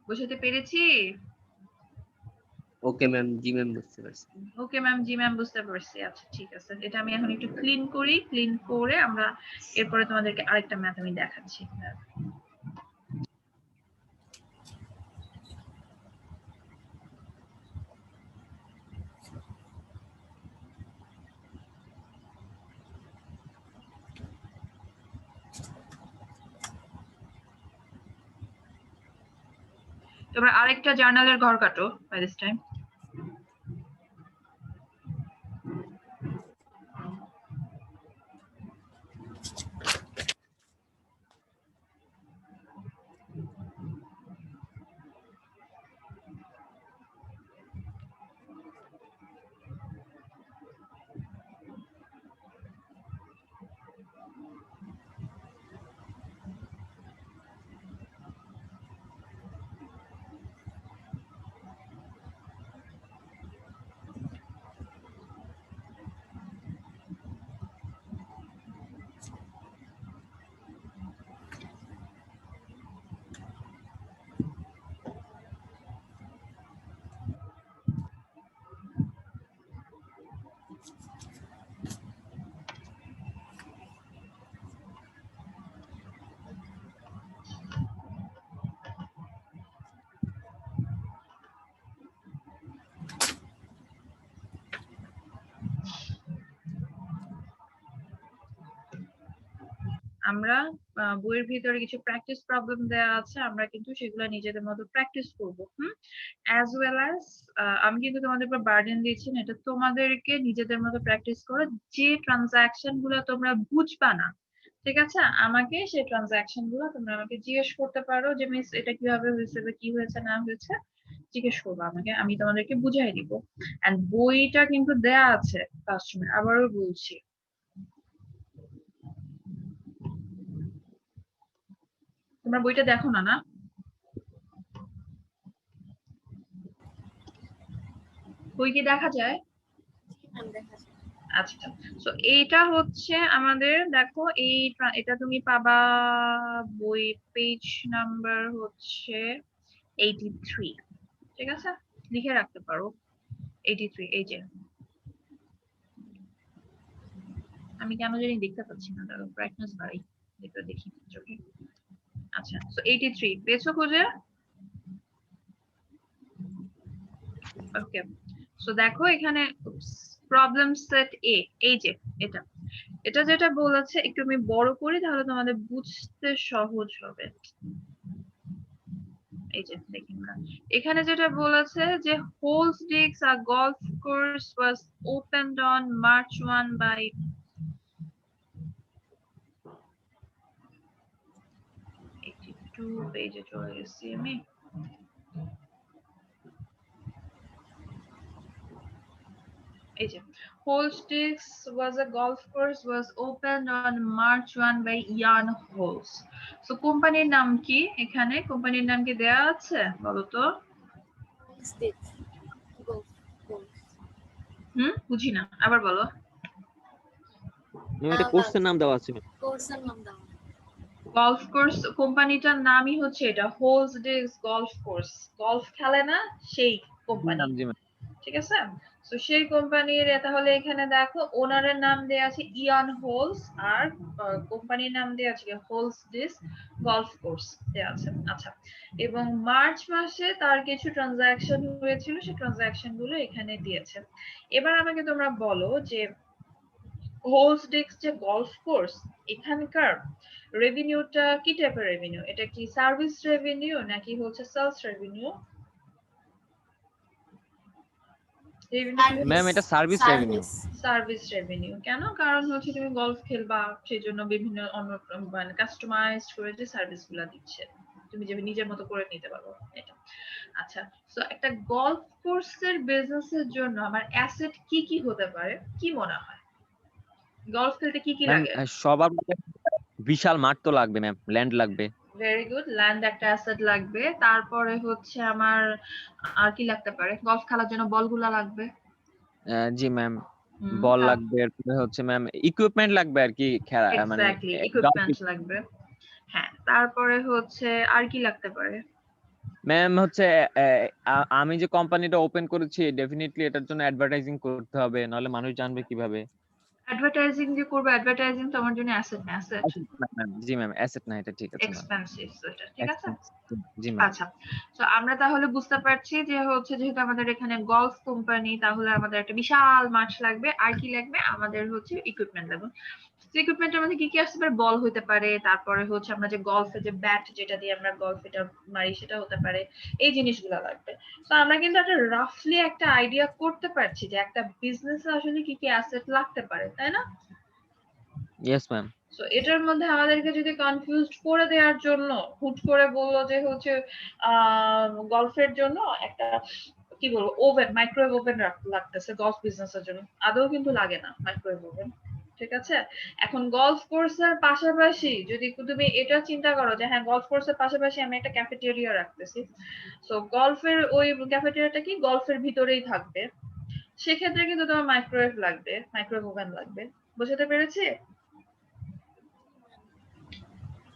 বুঝতে পেরেছি?
ওকে ম্যাম, জি ম্যাম বুঝতে পারছি।
ওকে ম্যাম, জি ম্যাম বুঝতে পারছি। আচ্ছা ঠিক আছে, এটা আমি এখন একটু ক্লিন করি, ক্লিন করে আমরা এরপরে তোমাদেরকে আরেকটা ম্যাথ আমি দেখাচ্ছি। তোমরা আরেকটা জার্নালের ঘর কাটো বাই দিস টাইম। আমরা বইয়ের ভিতরে কিছু প্র্যাকটিস প্রবলেম দেওয়া আছে, আমরা কিন্তু সেগুলো নিজেদের মতো প্র্যাকটিস করব। অ্যাজ ওয়েল অ্যাজ আমি কিন্তু তোমাদের উপর বার্ডেন দিচ্ছি না, এটা তোমাদেরকে নিজেদের মতো প্র্যাকটিস করো। যে ট্রানজাকশন গুলো তোমরা বুঝবা না, ঠিক আছে, আমাকে সেই ট্রানজাকশন গুলো তোমরা আমাকে জিজ্ঞেস করতে পারো যে মিস এটা কিভাবে হয়েছে বা কি হয়েছে না হয়েছে, জিজ্ঞেস করবো আমাকে, আমি তোমাদেরকে বুঝাই দিব। এন্ড বইটা কিন্তু দেয়া আছে ক্লাসরুমে, আবারও বলছি। তোমরা বইটা দেখো না, না? বই কি দেখা যায়?
আমি দেখা যায়।
আচ্ছা, তো এইটা হচ্ছে আমাদের, দেখো এটা তুমি পাবা বই পেজ নাম্বার হচ্ছে 83, ঠিক আছে, লিখে রাখতে পারো 83। এই যে আমি কেন জানি দেখতে পাচ্ছি না, দাঁড়াও ব্রাইটনেস বাড়াই, দেখতে দেখি চোখে। আচ্ছা, তো 83 পেয়েছো খুঁজে? ওকে, সো দেখো এখানে প্রবলেম সেট এ, এই যে এটা এটা যেটা বলেছে, একটু আমি বড় করি তাহলে তোমাদের বুঝতে সহজ হবে। এই যে দেখেন না, এখানে যেটা বলেছে যে Holsdix a golf course was opened on March 1 by 82 পেজে চলে গেছি আমি। এই যে Holsdix was a golf course was opened on March 1 by Jan Hols. So কোম্পানির নাম কি? এখানে কোম্পানির নাম কি দেয়া আছে বলো তো?
Holsdix golf course।
বুঝি না, আবার বলো।
এটা কোর্সের নাম দেওয়া আছে।
কোর্সের নাম দাও।
গলফ কোর্স কোম্পানিটার নামই হচ্ছে এটা, Holsdix গলফ কোর্স। গলফ খেলে না সেই কোম্পানি,
নাম জি ম্যাম।
ঠিক আছে। তো সেই কোম্পানির, তাহলে এখানে দেখো ওনারের নাম দেয়া আছে ইয়ান হোলস, আর কোম্পানির নাম দেয়া আছে Holsdix গলফ কোর্স দেয়া আছে। আচ্ছা, এবং মার্চ মাসে তার কিছু ট্রানজাকশন হয়েছিল, সেই ট্রানজাকশন গুলো এখানে দিয়েছে। এবার আমাকে তোমরা বলো যে Holsdix যে গলফ কোর্স, এখানকার রেভিনিউটা কি টাইপের রেভিনিউ? এটা কি সার্ভিস রেভিনিউ নাকি হচ্ছে সেলস রেভিনিউ?
ম্যাম এটা সার্ভিস রেভিনিউ।
সার্ভিস রেভিনিউ কেন? কারণ হচ্ছে তুমি গলফ খেলবা, সেই জন্য বিভিন্ন অন্য মানে কাস্টমাইজড করে যে সার্ভিস গুলা দিচ্ছে, তুমি যে নিজের মতো করে নিতে পারো এটা। আচ্ছা, তো একটা গলফ কোর্সের বিজনেসের জন্য আমার অ্যাসেট কি কি হতে পারে, কি মনে হয়? গলফ খেলতে কি কি লাগে?
সবার বিশাল মাঠ তো লাগবে ম্যাম, ল্যান্ড লাগবে।
ভেরি গুড, ল্যান্ড একটা অ্যাসেট লাগবে। তারপরে হচ্ছে আমার আর কি লাগতে পারে? গলফ খেলার জন্য বলগুলা লাগবে।
জি ম্যাম, বল লাগবে, এরপরে হচ্ছে ম্যাম ইকুইপমেন্ট লাগবে আর কি, মানে
এক্স্যাক্টলি, ইকুইপমেন্ট লাগবে। হ্যাঁ, তারপরে হচ্ছে আর কি লাগতে পারে?
ম্যাম হচ্ছে আমি যে কোম্পানিটা ওপেন করেছি, ডেফিনেটলি এটার জন্য অ্যাডভার্টাইজিং করতে হবে, নাহলে মানুষ জানবে কিভাবে।
অ্যাডভার্টাইজিং যে করবে, অ্যাডভার্টাইজিং তো আমার জন্য অ্যাসেট না, অ্যাসেট
জি ম্যাম, অ্যাসেট না, এটা ঠিক আছে ম্যাম।
এক্সপেন্সিভ, সেটা ঠিক আছে।
জি ম্যাম।
আচ্ছা, তো আমরা তাহলে বুঝতে পারছি যে হচ্ছে যেহেতু আমাদের এখানে গলফ কোম্পানি, তাহলে আমাদের একটা বিশাল মাঠ লাগবে। আর কি লাগবে? আমাদের হচ্ছে ইকুইপমেন্ট লাগবে। ইকুইপমেন্টের মধ্যে কি কি আসতে পারে? বল হতে পারে, তারপরে হচ্ছে আমরা যে গলফে যে ব্যাট যেটা দিয়ে আমরা গলফ এটা মারি সেটা হতে পারে, এই জিনিসগুলো লাগবে। তো আমরা কিন্তু একটা রাফলি একটা আইডিয়া করতে পারছি যে একটা বিজনেসে আসলে কি কি অ্যাসেট লাগতে পারে, তাই না?
Yes ma'am.
সো এটার মধ্যে আমাদেরকে যদি কনফিউজড করে দেওয়ার জন্য হুট করে বললো যে হচ্ছে গলফের জন্য একটা কি বলবো ওভেন, মাইক্রোওয়েভ ওভেন লাগতেছে গলফ বিজনেসের জন্য, আদৌ কিন্তু লাগে না মাইক্রোওয়েভ ওভেন, ঠিক আছে। এখন গলফ কোর্সের পাশাপাশি যদি তুমি এটা চিন্তা করো যে হ্যাঁ গলফ কোর্সের পাশাপাশি আমি একটা ক্যাফেটেরিয়া রাখতেছি, সো গলফের ওই ক্যাফেটেরিয়াটা কি গলফের ভিতরেই থাকবে, সেক্ষেত্রে কিন্তু তোমার মাইক্রোওয়েভ লাগবে, মাইক্রোওয়েভ ওভেন লাগবে। বুঝতে পেরেছি?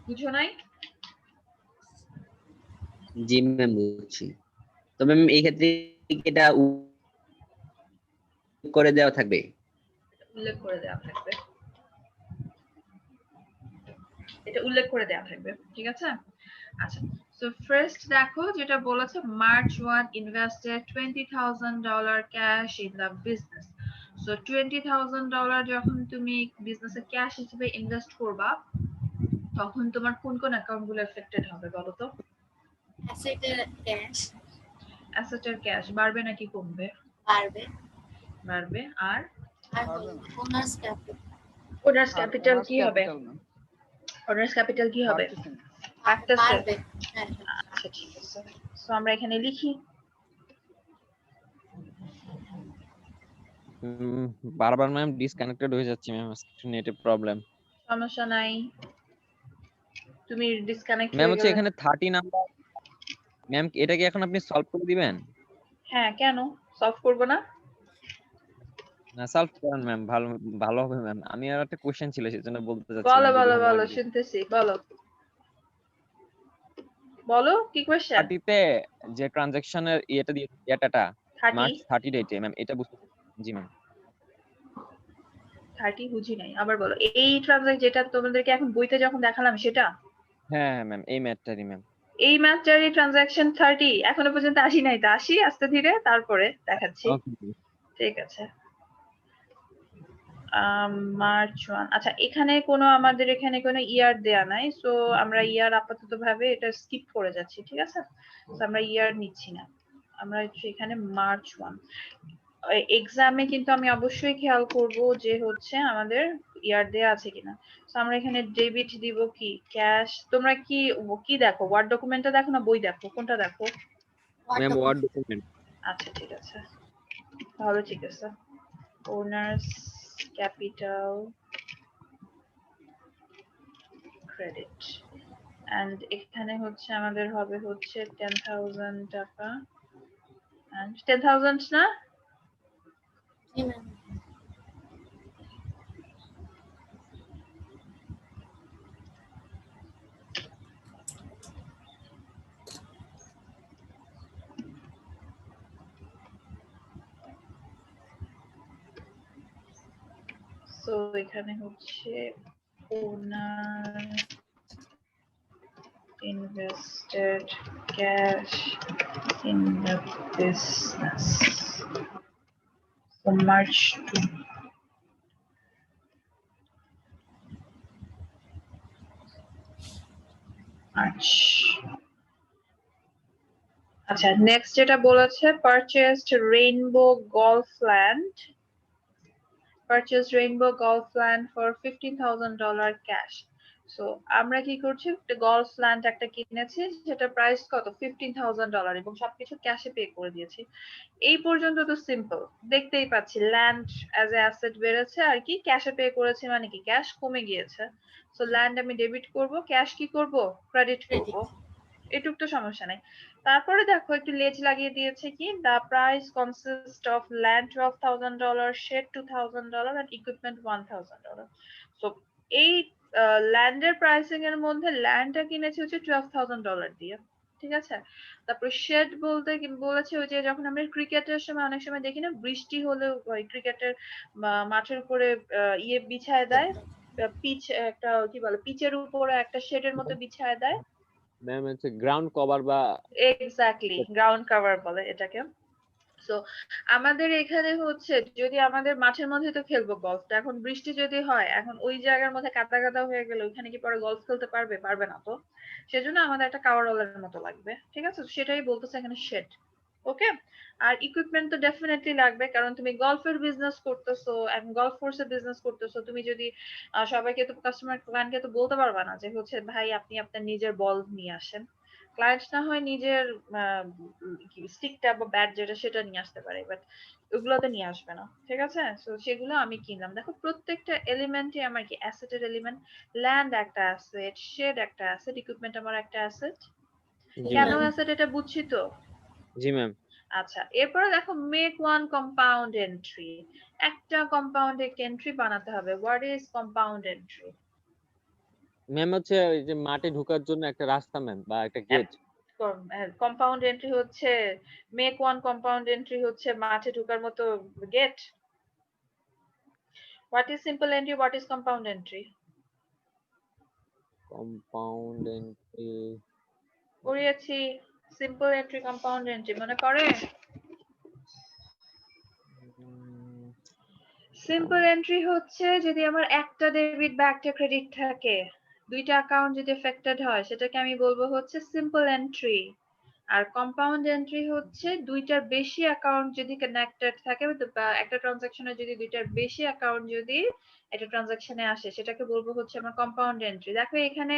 বুঝো নাই?
জি ম্যাম, বুঝছি। তো ম্যাম এই ক্ষেত্রে এটা করে দেওয়া থাকবে?
উল্লেখ করে দেওয়া থাকবে, এটা উল্লেখ করে দেওয়া থাকবে, ঠিক আছে। আচ্ছা, সো ফার্স্ট দেখো যেটা বলেছে March 1 invested $20,000 cash in the business. So $20,000 যখন তুমি বিজনেসে ক্যাশ হিসেবে ইনভেস্ট করবা, তখন তোমার কোন কোন অ্যাকাউন্ট গুলো এফেক্টেড হবে বলো তো?
অ্যাসেটের ক্যাশ
অ্যাসেটের ক্যাশ বাড়বে নাকি কমবে?
বাড়বে,
বাড়বে। আর
আর ওনার্স ক্যাপিটাল
ওনার্স ক্যাপিটাল কি হবে? ওনার্স ক্যাপিটাল কি হবে? বাড়তেছে।
বাড়বে। হ্যাঁ হ্যাঁ।
আচ্ছা ঠিক আছে, সো আমরা এখানে লিখি।
বারবার ম্যাম ডিসকানেক্টেড হয়ে যাচ্ছে ম্যাম, নেটে প্রবলেম।
সমস্যা নাই, তুমি ডিসকানেক্ট
ম্যাম
হয়ে
হচ্ছে
গেলে।
এখানে 30 নাম্বার ম্যাম, এটা কি এখন আপনি সলভ করে দিবেন?
হ্যাঁ, কেন সলভ করব না?
না সলভ করেন ম্যাম, ভালো ভালো হবে ম্যাম। আমি আর একটা কোশ্চেন ছিল সেজন্য বলতে
বলো
চাচ্ছিলাম যদি
বলো বলো,
হোমওয়ার্ক দিই।
শুনতেছি, বলো বলো কি কোশ্চেন?
30 তে যে ট্রানজাকশনের ইয়েটা দিয়ে ডেটাটা
30
মার্চ 30 ডেটে ম্যাম, এটা বুঝতে। জি ম্যাম।
30 বুঝি নাই, আবার বলো। এই ট্রানজাকশন যেটা তোমাদেরকে এখন বইতে যখন দেখালাম সেটা?
হ্যাঁ ম্যাম, এই ম্যাথটারই ম্যাম।
এই ম্যাথটারই ট্রানজাকশন 30 এখনো পর্যন্ত আসি নাই, তো আসি আস্তে ধীরে, তারপরে দেখাচ্ছি।
ওকে।
ঠিক আছে। মার্চ 1। আচ্ছা, এখানে কোনো আমাদের এখানে কোনো ইয়ার দেয়া নাই, সো আমরা ইয়ার আপাতত ভাবে এটা স্কিপ করে যাচ্ছি, ঠিক আছে? তো আমরা ইয়ার নিচ্ছি না, আমরা এখানে মার্চ 1। এক্সামে কিন্তু আমি অবশ্যই খেয়াল করব যে হচ্ছে আমাদের ইয়ার দেয়া আছে কিনা। তো আমরা এখানে ডেবিট দিব কি ক্যাশ? তোমরা কি কি দেখো, ওয়ার্ড ডকুমেন্টটা দেখো না বই দেখো, কোনটা দেখো?
Ma'am word document.
আচ্ছা ঠিক আছে, তাহলে ঠিক আছে। ওনার্স ক্যাপিটাল ক্রেডিট, এন্ড এখানে হচ্ছে আমাদের হবে হচ্ছে 10,000 টাকা, এন্ড 10,000 না?
জি ম্যাম।
সো এখানে হচ্ছে ওনার invested cash in the business. So March 2. March. আচ্ছা, নেক্সট যেটা বলেছে purchased rainbow golf land. Purchased rainbow golf land for $15,000 cash. So আমরা কি করছি, একটা গলফ ল্যান্ড একটা কিনেছি, সেটা প্রাইস কত? $15,000, এবং সবকিছু ক্যাশে পে করে দিয়েছি। এই পর্যন্ত তো সিম্পল, দেখতেই পাচ্ছি ল্যান্ড অ্যাজ এ অ্যাসেট বেড়েছে, আর কি ক্যাশে পে করেছি মানে কি ক্যাশ কমে গিয়েছে। সো ল্যান্ড আমি ডেবিট করব, ক্যাশ কি করব? ক্রেডিট করব। এটুক তো সমস্যা নাই। তারপরে দেখো একটু লেজ লাগিয়ে দিয়েছে কি, the price consist of land $12,000, shed $2,000 and equipment $1,000. So এই ল্যান্ডের প্রাইসিং এর মধ্যে ল্যান্ডটা কিনেছি হচ্ছে $12,000 দিয়ে, ঠিক আছে? তারপর শেড বলতে বলেছে ওই যে যখন আমরা ক্রিকেটের সময় অনেক সময় দেখি না, বৃষ্টি হলে ওই ক্রিকেটের মাঠের উপরে ইয়ে বিছায় দেয়, পিচ একটা কি বলে, পিচের উপরে একটা শেডের মতো বিছায় দেয়।
ম্যাম হচ্ছে গ্রাউন্ড কভার বা
এক্স্যাক্টলি, গ্রাউন্ড কভার বলে এটাকে। সো আমাদের এখানে হচ্ছে যদি আমাদের মাঠের মধ্যে তো খেলবো গলফটা, এখন বৃষ্টি যদি হয়, এখন ওই জায়গার মধ্যে কাদা কাদা হয়ে গেলে ওইখানে কি পরে গলফ খেলতে পারবে? পারবে না তো। সেজন্য আমাদের একটা কাভারওয়ালের মতো লাগবে, ঠিক আছে? সেটাই বলতেছে এখানে শেড। ওকে। আর ইকুইপমেন্ট তো ডেফিনেটলি লাগবে, কারণ তুমি গলফের বিজনেস করতেছো, এখন গলফ কোর্সের বিজনেস করতেছো, তুমি যদি সবাইকে তো কাস্টমার ক্লায়েন্টকে তো বলতে পারবা না যে হচ্ছে ভাই আপনি আপনার নিজের বল নিয়ে আসেন। ক্লায়েন্ট না হয় নিজের স্টিকটা বা ব্যাট যেটা সেটা নিয়ে আসতে পারে, বাট ওগুলো তো নিয়ে আসবে না, ঠিক আছে? সো সেগুলো আমি কিনলাম। দেখো প্রত্যেকটা এলিমেন্টই আমার কি অ্যাসেটের এলিমেন্ট। ল্যান্ড একটা অ্যাসেট, শেড একটা অ্যাসেট, ইকুইপমেন্ট আমার একটা অ্যাসেট। কেন অ্যাসেট এটা বুঝছি তো?
জি ম্যাম।
আচ্ছা, এরপরে দেখো মেক ওয়ান কম্পাউন্ড এন্ট্রি, একটা কম্পাউন্ড এন্ট্রি বানাতে হবে। What is compound entry?
Ma'am হচ্ছে ওই যে মাঠে ঢোকার জন্য একটা রাস্তা ম্যাম, বা একটা গেট।
কম্পাউন্ড এন্ট্রি হচ্ছে, মেক ওয়ান কম্পাউন্ড এন্ট্রি হচ্ছে মাঠে ঢোকার মতো gate. What is simple entry, what is compound entry?
Compound entry
পড়িয়েছি সিম্পল এন্ট্রি, কম্পাউন্ড এন্ট্রি, মনে পড়ে? সিম্পল এন্ট্রি হচ্ছে যদি আমার একটা ডেবিট বা একটা ক্রেডিট থাকে, দুইটা অ্যাকাউন্ট যদি এফেক্টেড হয় সেটাকে আমি বলবো হচ্ছে সিম্পল এন্ট্রি। আর কম্পাউন্ড এন্ট্রি হচ্ছে দুইটার বেশি অ্যাকাউন্ট যদি কানেক্টেড থাকে বা একটা ট্রানজাকশনে যদি দুইটার বেশি অ্যাকাউন্ট যদি একটা ট্রানজাকশনে আসে সেটাকে বলবো হচ্ছে আমার কম্পাউন্ড এন্ট্রি। দেখো এখানে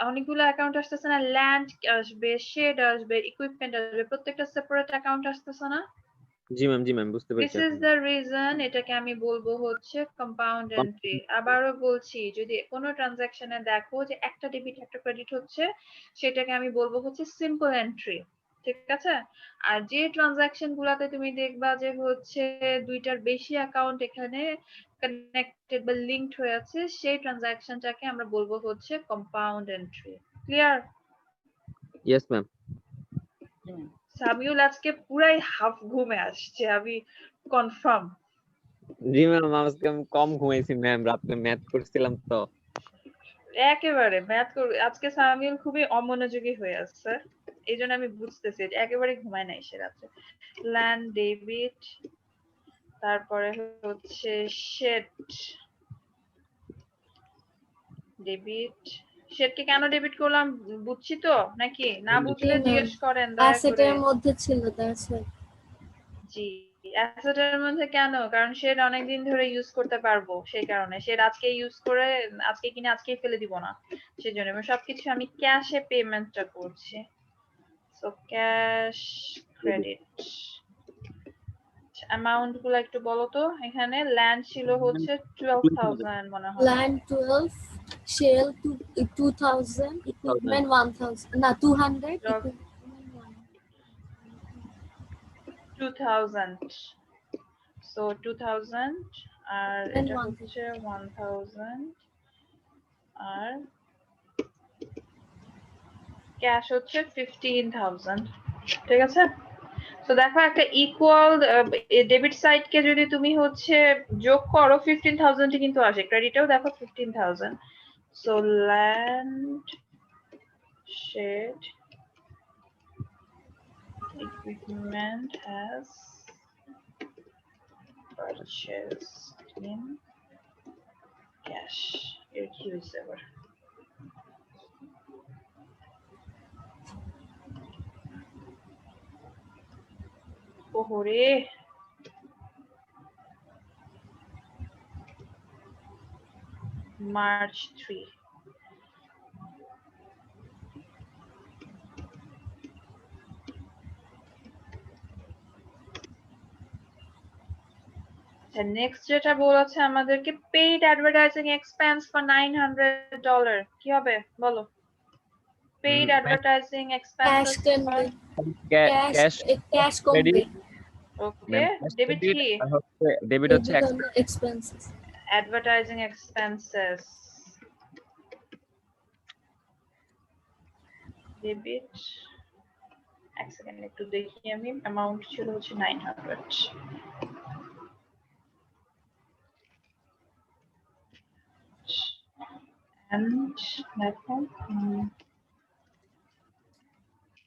অনেকগুলো অ্যাকাউন্ট আসতেছে না, ল্যান্ড আসবে, শেড আসবে, ইকুইপমেন্ট আসবে, প্রত্যেকটা সেপারেট অ্যাকাউন্ট আসতেছে না।
জি ম্যাম বুঝতে
দিস
পেরেছি
ইজ
এখন।
দ্য রিজন এটাকে আমি বলবো হচ্ছে কম্পাউন্ড এন্ট্রি। আবারও বলছি, যদি কোনো ট্রানজাকশনে দেখো যে একটা ডেবিট একটা ক্রেডিট হচ্ছে সেটাকে আমি বলবো হচ্ছে সিম্পল এন্ট্রি, ঠিক আছে? আর যে ট্রানজাকশন গুলাতে তুমি দেখবা যে হচ্ছে দুইটার বেশি অ্যাকাউন্ট এখানে কানেক্টেড বা লিংকড হয়ে আছে সেই ট্রানজাকশনটাকে আমরা বলবো হচ্ছে compound entry. Clear?
Yes ma'am.
Samiul আজকে পুরাই হাফ ঘুমে আসছে, আমি কনফার্ম।
জি ম্যাম আজকে আমি কম ঘুমাইছি ম্যাম, রাতে ম্যাথ করছিলাম তো।
একেবারে ম্যাথ আজকে সামিউল খুবই অমনোযোগী হয়ে আছে, এই জন্য আমি বুঝতেছি একেবারে ঘুমায় নাই সে রাত্রে। ল্যান্ড ডেবিট, তারপরে হচ্ছে শেড ডেবিট। শেডকে কেন ডেবিট করলাম বুঝছি তো নাকি? না বুঝলে জিজ্ঞেস করেন দয়া করে।
অ্যাসেটের মধ্যে ছিল দ্যাটস হোয়াই।
জি, অ্যাসেটের মধ্যে কেন? কারণ শেড অনেকদিন ধরে ইউজ করতে পারবো, সেই কারণে। শেড আজকে ইউজ করে আজকে কিনে আজকেই ফেলে দিব না, সেই জন্য সবকিছু আমি ক্যাশে পেমেন্টটা করছি। So cash credit. অ্যামাউন্ট গুলো একটু বলো তো। এখানে ল্যান্ড ছিল হচ্ছে 12,000 মনে হয়।
ল্যান্ড 12, শেল 2000, ইকুইপমেন্ট 1000, না 200, ইকুইপমেন্ট
2000, সো 2000 আর
And
এটা
1000
হচ্ছে 1000 আর ক্যাশ হচ্ছে 15,000, ঠিক আছে? তো দেখো একটা ইকুয়াল ডেবিট সাইড কে যদি তুমি হচ্ছে যোগ করো 15,000 কিন্তু আসে, ক্রেডিটেও দেখো 15,000। So land shed equipment has purchased in cash. এর কি হয়েছে আবার? ওহরে, March 3। নেক্সট যেটা বলেছে আমাদেরকে পেইড অ্যাডভার্টাইজিং এক্সপেন্স ফর $900, কি হবে বলো? পেইড অ্যাডভার্টাইজিং
ক্যাশ
এক্সপেন্সেস
কমবে,
ক্যাশ
ক্যাশ কমবে,
ওকে। ডেবিট কি?
ডেবিট হচ্ছে
এক্সপেন্সেস।
Advertising expenses, debit. এক সেকেন্ড একটু দেখি, আমি অ্যামাউন্ট ছিল হচ্ছে 900 and দেখো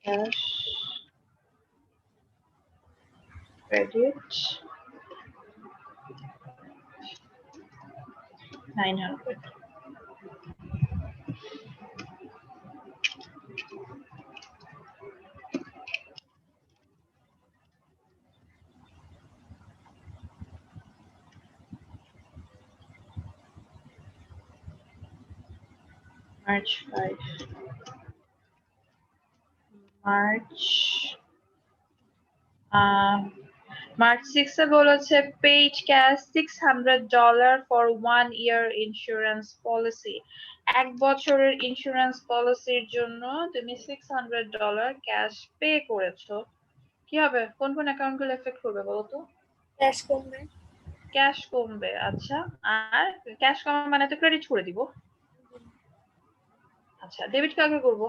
cash credit 900। March 5, March March 6 এ বলেছে paid cash $600 for 1 year insurance policy। এক বছরের ইন্স্যুরেন্স পলিসির জন্য তুমি $600 ক্যাশ পে করেছো। কি হবে? কোন কোন অ্যাকাউন্ট গুলো এফেক্ট করবে বলো তো?
ক্যাশ কমবে,
ক্যাশ কমবে, আচ্ছা। আর ক্যাশ কমবে মানে তো ক্রেডিট করে দিব। আচ্ছা, ডেবিট কাকে করব?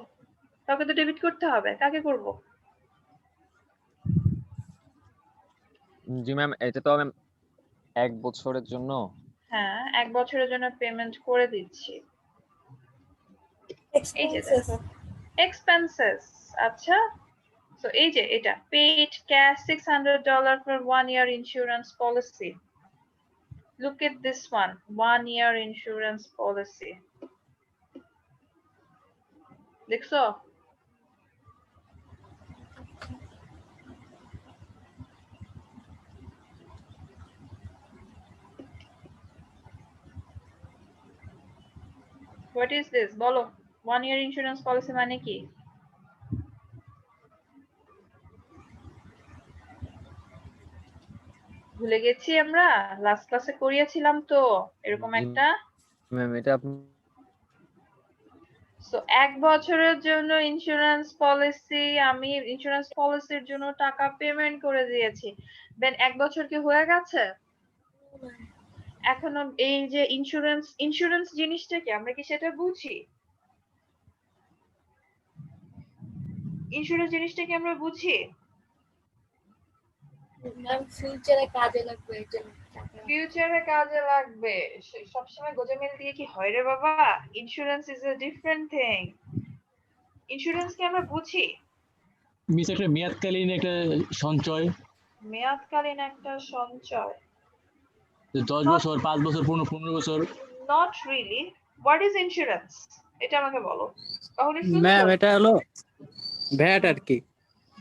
কাউকে তো ডেবিট করতে হবে, কাকে করব?
জি ম্যাম এটা তো ম্যাম 1 বছরের জন্য।
হ্যাঁ, এক বছরের জন্য পেমেন্ট করে দিচ্ছি। এই যে
এক্সপেন্সেস,
দেখো এক্সপেন্সেস, আচ্ছা। সো এই যে এটা paid cash $600 for 1 year insurance policy. Look at this one, 1 year insurance policy. দেখছো? What is this? বলো 1 year insurance policy মানে কি? ভুলে গেছি আমরা, লাস্ট ক্লাসে করিয়েছিলাম তো এরকম একটা।
ম্যাম এটা আপনি
সো 1 বছরের জন্য ইন্স্যুরেন্স পলিসি, আমি ইন্স্যুরেন্স পলিসির জন্য টাকা পেমেন্ট করে দিয়েছি, দেন 1 বছর কি হয়ে গেছে? এখনো এই যে ইন্স্যুরেন্স জিনিসটা কি আমরা কি সেটা বুঝি? ইন্স্যুরেন্স জিনিসটা কি আমরা বুঝি?
ম্যাম ফিউচারে কাজে লাগবে এই জন্য টাকা।
ফিউচারে কাজে লাগবে, সবসময় গোজামিল দিয়ে কি হয় রে বাবা? Insurance is a different thing. Insurance কি আমরা বুঝি?
মিস একটা মেয়াদকালীন একটা সঞ্চয়,
মেয়াদকালীন একটা সঞ্চয়।
10 বছর, 5 বছর, 15 বছর।
Not really. What is insurance? এটা আমাকে বলো। কখনো শুনছো?
ম্যাম এটা হলো ভ্যাট আর কি।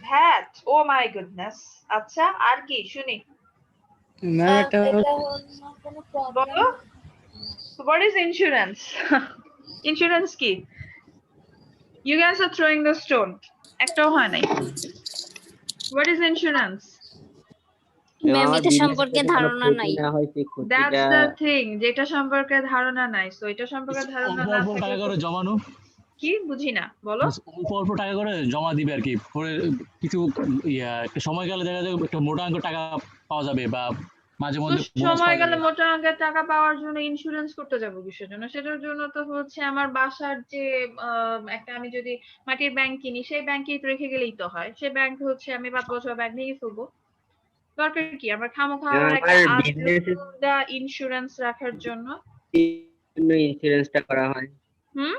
ভ্যাট? Oh my goodness. আচ্ছা, আর কি শুনি?
ম্যাম এটা হলো
এটা হলো কোনো প্রবলেম।
বলো। What is insurance? Insurance কি? You guys are throwing the stone. একটাও হয় নাই। What is insurance?
Ma'am
ma'am
আমার
এটা
business
সম্পর্কে
থেকে কোনো
ধারণা
ক্ষতি
নাই।
না হয় সেই
That's
ক্ষতিটা
the thing. যেটা সম্পর্কে ধারণা নাই। সো এটা সম্পর্কে ধারণা
অল্প
না
অল্প
থাকলে
টাকা করে জমানো,
কি বুঝি না, বলো।
অল্প অল্প টাকা করে জমা দিবে আর কি, পরে কিছু একটা সময়কালে দেখা যাবে একটা মোটা অঙ্ক টাকা পাওয়া যাবে, বা মাঝে
তো
মধ্যে বোনাস
সময়
পাওয়া
গেলে
যাবে।
মোটা অঙ্কের টাকা পাওয়ার জন্য ইন্স্যুরেন্স করতে যাবো কিসের জন্য? সেটার জন্য তো হচ্ছে আমার বাসার যে একটা আমি যদি মাটির ব্যাংক কিনি, সেই ব্যাংকে রেখে গেলেই তো হয়। সেই ব্যাংক হচ্ছে আমি 5 বছর ব্যাংক ভেঙে ফেলবো। দরকার কি আমার খামোখা আবার একটা
আমার বিজনেসের
আলাদা ইন্স্যুরেন্স রাখার জন্য?
জন্য ইন্স্যুরেন্সটা করা হয়।
হুম,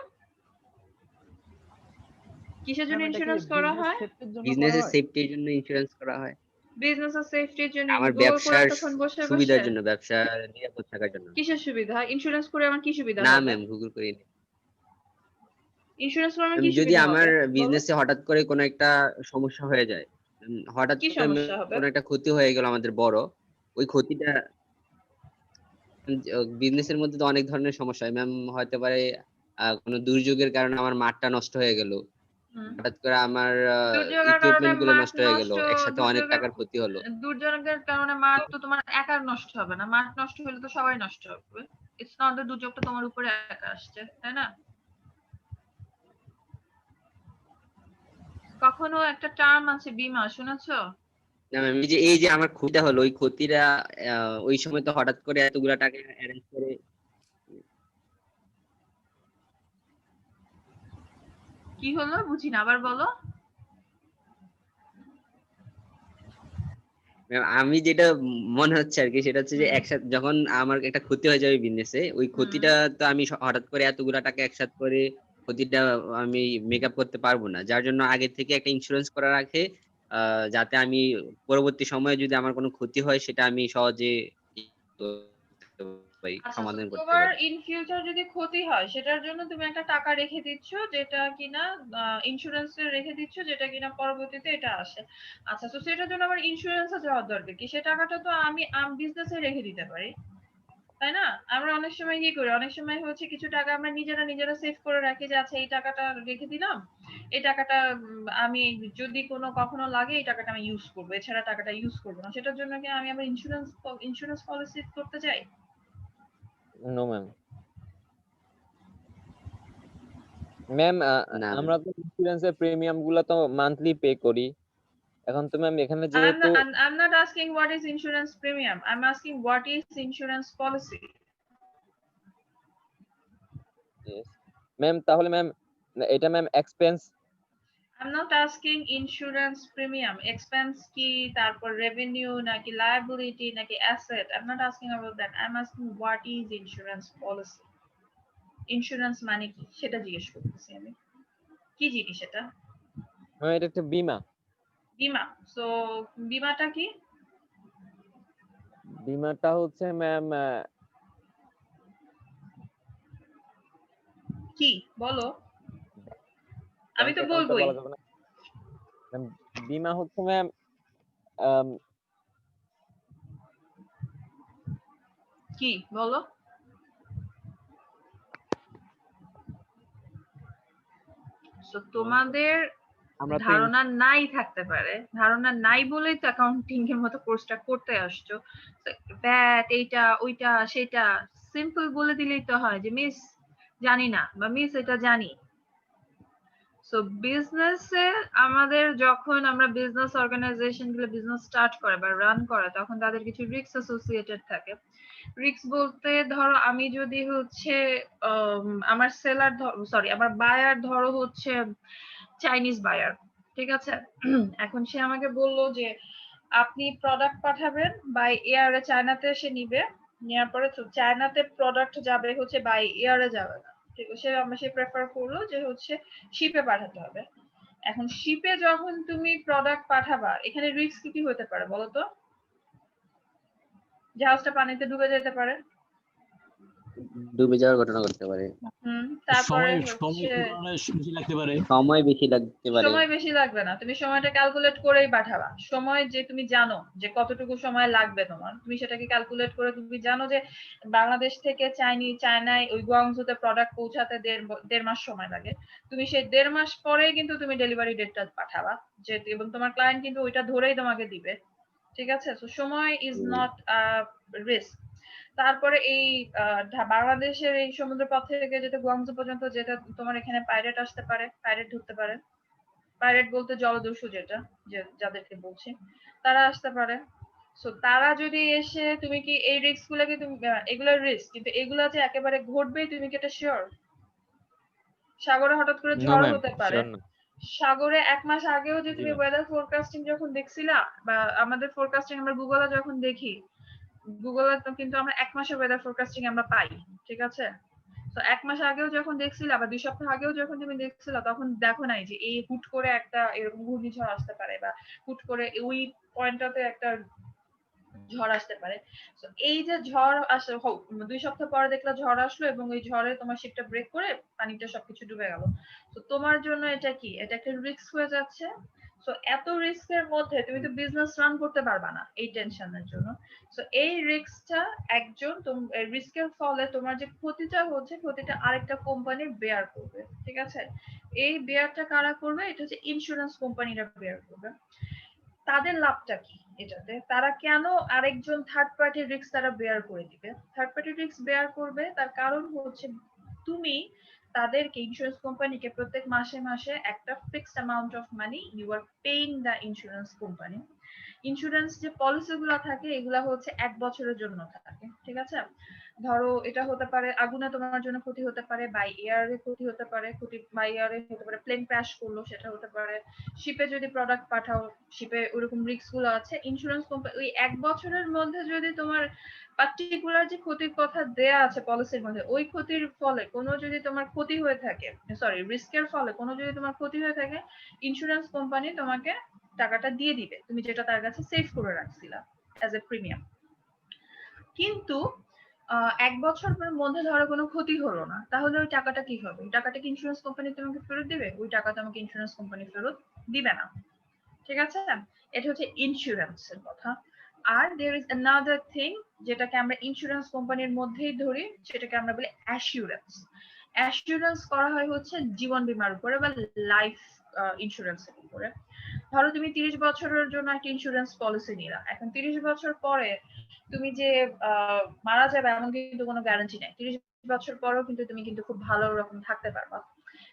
কিসের জন্য
ম্যাম এটা কি
ইন্স্যুরেন্স করা
বিজনেস
হয়?
ক্ষেত্রের জন্য করা
বিজনেসের
হয়?
সেফটির জন্য ইন্স্যুরেন্স করা হয়।
বিজনেস আর সেফটির জন্য
আমার
গোল করে
ব্যবসার
তখন বসে
সুবিধার
বসে
জন্য, ব্যবসা নিরাপদ থাকার জন্য।
কিসের সুবিধা? ইন্স্যুরেন্স করে আমার কি সুবিধা
না
হবে?
ম্যাম, গুগল করিনি।
ইন্স্যুরেন্স করে আমার কি
যদি
সুবিধা
আমার
হবে বলো?
বিজনেসে হঠাৎ করে কোনো একটা সমস্যা হয়ে যায়, হঠাৎ
কি
করে
সমস্যা হবে?
কোনো একটা ক্ষতি হয়ে গেল আমাদের বড়, ওই ক্ষতিটা বিজনেসের মধ্যে তো অনেক ধরনের সমস্যা হয় ম্যাম। হতে পারে কোনো দুর্যোগের কারণে আমার মাঠটা নষ্ট হয়ে গেল,
হুম।
হঠাৎ করে আমার
দুর্যোগের কারণে
ইকুইপমেন্ট গুলো
মাঠ
নষ্ট হয়ে গেল,
নষ্ট,
একসাথে অনেক টাকার ক্ষতি হলো।
দুর্যোগের কারণে মাঠ তো তোমার একার নষ্ট হবে না, মাঠ নষ্ট হলে তো সবাই নষ্ট হবে। ইটস নট দ্য দুর্যোগটা তোমার উপরে একা আসছে, তাই না? কখনো একটা টার্ম আছে বীমা, শুনেছো?
না ম্যাম, এই যে আমার ক্ষতিটা হলো, ওই ক্ষতিটা ওই সময় তো হঠাৎ করে এতগুলা টাকা অ্যারেঞ্জ করে।
কি হলো বুঝি না, আবার বলো।
ম্যাম আমি যেটা মনে হচ্ছে আর কি, সেটা হচ্ছে যে
হুম।
একসাথে যখন আমার একটা ক্ষতি হয়ে যাবে বিজনেসে, ওই ক্ষতিটা তো আমি হঠাৎ করে এতগুলা টাকা একসাথে করে ক্ষতিটা আমি মেকআপ করতে পারবো না, যার জন্য আগে থেকে একটা ইন্স্যুরেন্স করা রাখে, যাতে আমি পরবর্তী সময়ে যদি আমার কোনো ক্ষতি হয় সেটা আমি সহজে করতে পারি,
আচ্ছা, তো
সমাধান করতে
তোমার
পারি।
ইন ফিউচার যদি ক্ষতি হয় সেটার জন্য তুমি একটা টাকা রেখে দিচ্ছ, যেটা কিনা ইন্স্যুরেন্সে রেখে দিচ্ছ, যেটা কিনা পরবর্তীতে এটা আসে। আচ্ছা, তো সেটার জন্য আমার ইন্স্যুরেন্সে যাওয়ার দরকার কি? সে টাকাটা তো আমি বিজনেসে রেখে দিতে পারি, তাই না? আমরা অনেক সময় কি করি, অনেক সময় হচ্ছে কিছু টাকা আমরা নিজেরা সেভ করে রাখি, যে আচ্ছা এই টাকাটা রেখে দিলাম, এই টাকাটা আমি যদি কোনো কখনো লাগে এই টাকাটা আমি ইউজ করবো, এছাড়া টাকাটা ইউজ করবো না। সেটার জন্য কি আমি আমার ইন্স্যুরেন্স পলিসি করতে চাই?
No ma'am. ম্যাম
না
আমরা তো ইন্স্যুরেন্সের প্রিমিয়াম গুলা তো মান্থলি পে করি। এখন তো ম্যাম এখানে যেহেতু
I'm not asking what is insurance premium. I'm asking what is insurance policy.
Ma'am তাহলে ম্যাম এটা ma'am expense.
I'm not asking insurance premium. Expense কি, তারপর revenue নাকি liability নাকি asset. I'm not asking about that. I'm asking what is insurance policy. Insurance মানে কি সেটা জিজ্ঞেস করতেছি আমি। কি জিনিস এটা?
ম্যাম এটা একটা বীমা।
বীমা। সো বীমাটা কি?
বীমাটা হচ্ছে ম্যাম
কি বলো? আমি তো
ব্যাংক অ্যাকাউন্টটা
বলবোই।
বলা যাবে না ম্যাম। বীমা হচ্ছে ম্যাম
কি বলো? So, তোমাদের
আমরা তো
ধারণা নাই থাকতে পারে, ধারণা নাই বলেই তো অ্যাকাউন্টিং এর মতো কোর্সটা করতে আসছো। ব্যাট এইটা ওইটা সেটা সিম্পল বলে দিলেই তো হয় যে মিস জানি না বা মিস এটা জানি। সো বিজনেসে আমাদের যখন আমরা বিজনেস অর্গানাইজেশন গুলো বিজনেস স্টার্ট করে বা রান করে তখন তাদের কিছু রিস্ক অ্যাসোসিয়েটেড থাকে। রিস্ক বলতে ধরো আমি যদি হচ্ছে আমার সেলার সরি আমার বায়ার ধরো হচ্ছে চাইনিজ বায়ার, ঠিক আছে? এখন সে আমাকে বললো যে আপনি প্রোডাক্ট পাঠাবেন বাই এয়ারে, চায়নাতে সে নিবে, নেওয়ার পরে তো চায়নাতে প্রোডাক্ট যাবে হচ্ছে বাই এয়ারে যাবে না, ঠিক আছে? সে প্রেফার করলো যে হচ্ছে শিপে পাঠাতে হবে। এখন শিপে যখন তুমি প্রোডাক্ট পাঠাবা এখানে রিস্ক কি হতে পারে বলো তো? জাহাজটা পানিতে ডুবে যেতে পারে,
ডুবে যাওয়ার ঘটনা ঘটতে পারে,
তারপরে
সময়
হচ্ছে
কি ধরনের বেশি লাগতে পারে।
সময় বেশি লাগতে পারে।
সময় বেশি লাগবে না, তুমি সময়টা ক্যালকুলেট করেই পাঠাবা। সময় যে তুমি জানো যে কতটুকু সময় লাগবে তোমার, তুমি সেটাকে ক্যালকুলেট করে তুমি জানো যে বাংলাদেশ থেকে চায়নায় ওই গুয়াংজুতে প্রোডাক্ট পৌঁছাতে দেড় মাস সময় লাগে। তুমি সেই 1.5 মাস পরেই কিন্তু তুমি ডেলিভারি ডেটটা পাঠাবা, যে এবং তোমার ক্লায়েন্ট কিন্তু ওইটা ধরেই তোমাকে দিবে, ঠিক আছে? সো সময় ইজ নট রিস্ক। তারপরে এই বাংলাদেশের এই সমুদ্রপথ থেকে যেটা গুয়াংজু পর্যন্ত, যেটা তোমার এখানে পাইরেট আসতে পারে, পাইরেট ঢুকতে পারে। পাইরেট বলতে জলদস্যু, যেটা যাদেরকে বলছি তারা আসতে পারে। সো তারা যদি এসে, তুমি কি এই রিস্ক গুলাকে তুমি এগুলা রিস্ক, কিন্তু এগুলা যে একেবারে ঘটবেই তুমি কি এটা শিওর? সাগরে হঠাৎ করে
নো
ঝড়
ম্যাম,
হতে পারে।
শিওর না।
সাগরে 1 মাস আগেও যে
জি
তুমি
ম্যাম।
ওয়েদার ফোরকাস্টিং যখন দেখছিলা, বা আমাদের ফোরকাস্টিং আমরা গুগলে যখন দেখি, গুগলে তো কিন্তু আমরা 1 মাসের ওয়েদার ফোরকাস্টিং আমরা পাই, ঠিক আছে? তো 1 মাস আগেও যখন দেখছিলা বা 2 সপ্তাহ আগেও যখন তুমি দেখছিলা, তখন দেখো নাই যে এই হুট করে একটা এরকম ঘূর্ণিঝড় আসতে পারে বা হুট করে ওই পয়েন্টটাতে একটা ঝড় আসতে পারে। তো এই যে ঝড় আসে 2 সপ্তাহ পরে দেখলা ঝড় আসলো এবং ওই ঝড়ে তোমার শিপটা ব্রেক করে পানিতে সবকিছু ডুবে গেল। তো তোমার জন্য এটা কি? এটা একটা রিস্ক হয়ে যাচ্ছে। সো এত রিস্কের মধ্যে তুমি তো বিজনেস রান করতে পারবা না এই টেনশনের জন্য। সো এই রিস্কটা একজন রিস্কের ফলে তোমার যে ক্ষতিটা হচ্ছে, ক্ষতিটা আরেকটা কোম্পানি বেয়ার করবে, ঠিক আছে? এই বেয়ারটা কারা করবে? এটা হচ্ছে ইন্স্যুরেন্স কোম্পানিরা বেয়ার করবে। তাদের লাভটা কি এটাতে? তারা কেন আরেকজন থার্ড পার্টি রিস্ক তারা বেয়ার করে দিবে? থার্ড পার্টি রিস্ক বেয়ার করবে তার কারণ হচ্ছে তুমি তাদেরকে, ইন্স্যুরেন্স কোম্পানিকে প্রত্যেক মাসে মাসে একটা fixed amount of money you are paying the insurance company. Insurance যে পলিসি গুলো থাকে এগুলা হচ্ছে 1 বছরের জন্য থাকে, ঠিক আছে? ধরো এটা হতে পারে আগুনে তোমার জন্য ক্ষতি হতে পারে, বাই এয়ারে ক্ষতি হতে পারে, ক্ষতি বাই এয়ারে হতে পারে, প্লেন ক্র্যাশ করলো সেটা হতে পারে, শিপে যদি প্রোডাক্ট পাঠাও শিপে ওরকম রিস্ক গুলো আছে। ইন্স্যুরেন্স কোম্পানি ওই 1 বছরের মধ্যে যদি তোমার পার্টিকুলার যে ক্ষতির কথা দেয়া আছে পলিসির মধ্যে, ওই ক্ষতির ফলে কোনো যদি তোমার ক্ষতি হয়ে থাকে, সরি রিস্কের ফলে কোনো যদি তোমার ক্ষতি হয়ে থাকে, ইন্স্যুরেন্স কোম্পানি তোমাকে টাকাটা দিয়ে দিবে, তুমি যেটা তার কাছে সেভ করে রাখছিলা অ্যাজ এ প্রিমিয়াম। কিন্তু 1 বছরের মধ্যে ধরো কোনো ক্ষতি হলো না, তাহলে ওই টাকাটা কি হবে? ওই টাকাটা কি ইন্স্যুরেন্স কোম্পানি তোমাকে ফেরত দিবে? ওই টাকা তোমাকে ইন্স্যুরেন্স কোম্পানি ফেরত দিবে না, ঠিক আছে? এটা হচ্ছে ইন্স্যুরেন্সের কথা। আর দেয়ার ইজ অ্যানাদার থিং, যেটাকে আমরা ইন্স্যুরেন্স কোম্পানির মধ্যেই ধরি, সেটাকে আমরা বলি অ্যাসিউরেন্স। অ্যাসিউরেন্স করা হয় হচ্ছে জীবন বীমার উপরে বা লাইফ ইন্স্যুরেন্সের উপরে। ধরো তুমি 30 বছরের জন্য একটা ইন্স্যুরেন্স পলিসি নিলা, এখন 30 বছর পরে তুমি যে মারা যাবে এমন কিন্তু কোনো গ্যারান্টি নেই। 30 বছর পরেও কিন্তু তুমি কিন্তু খুব ভালো রকম থাকতে পারবা।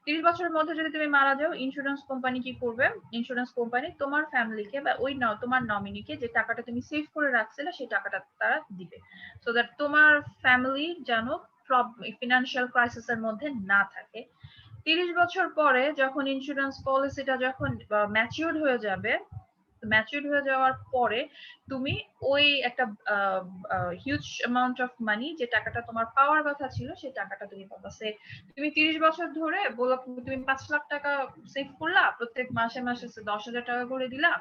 30 বছরের মধ্যে যদি তুমি মারা যাও, ইন্স্যুরেন্স কোম্পানি কি করবে? ইন্স্যুরেন্স কোম্পানি তোমার ফ্যামিলিকে বা ওই তোমার নমিনিকে যে টাকাটা তুমি সেভ করে রাখছিলে সেই টাকাটা তারা দিবে, সো দ্যাট তোমার ফ্যামিলি যেন ফিনান্সিয়াল ক্রাইসিসের মধ্যে না থাকে। 30 বছর পরে যখন ইন্স্যুরেন্স পলিসিটা যখন ম্যাচিউরড হয়ে যাবে, ম্যাচিউরড হয়ে যাওয়ার পরে তুমি ওই একটা হিউজ অ্যামাউন্ট অফ মানি, যে টাকাটা তোমার পাওয়ার কথা ছিল সেই টাকাটা তুমি পাবা। সে তুমি 30 বছর ধরে বলো তুমি 5 লাখ টাকা সেভ করলা, প্রত্যেক মাসে মাসে 10,000 টাকা করে দিলা,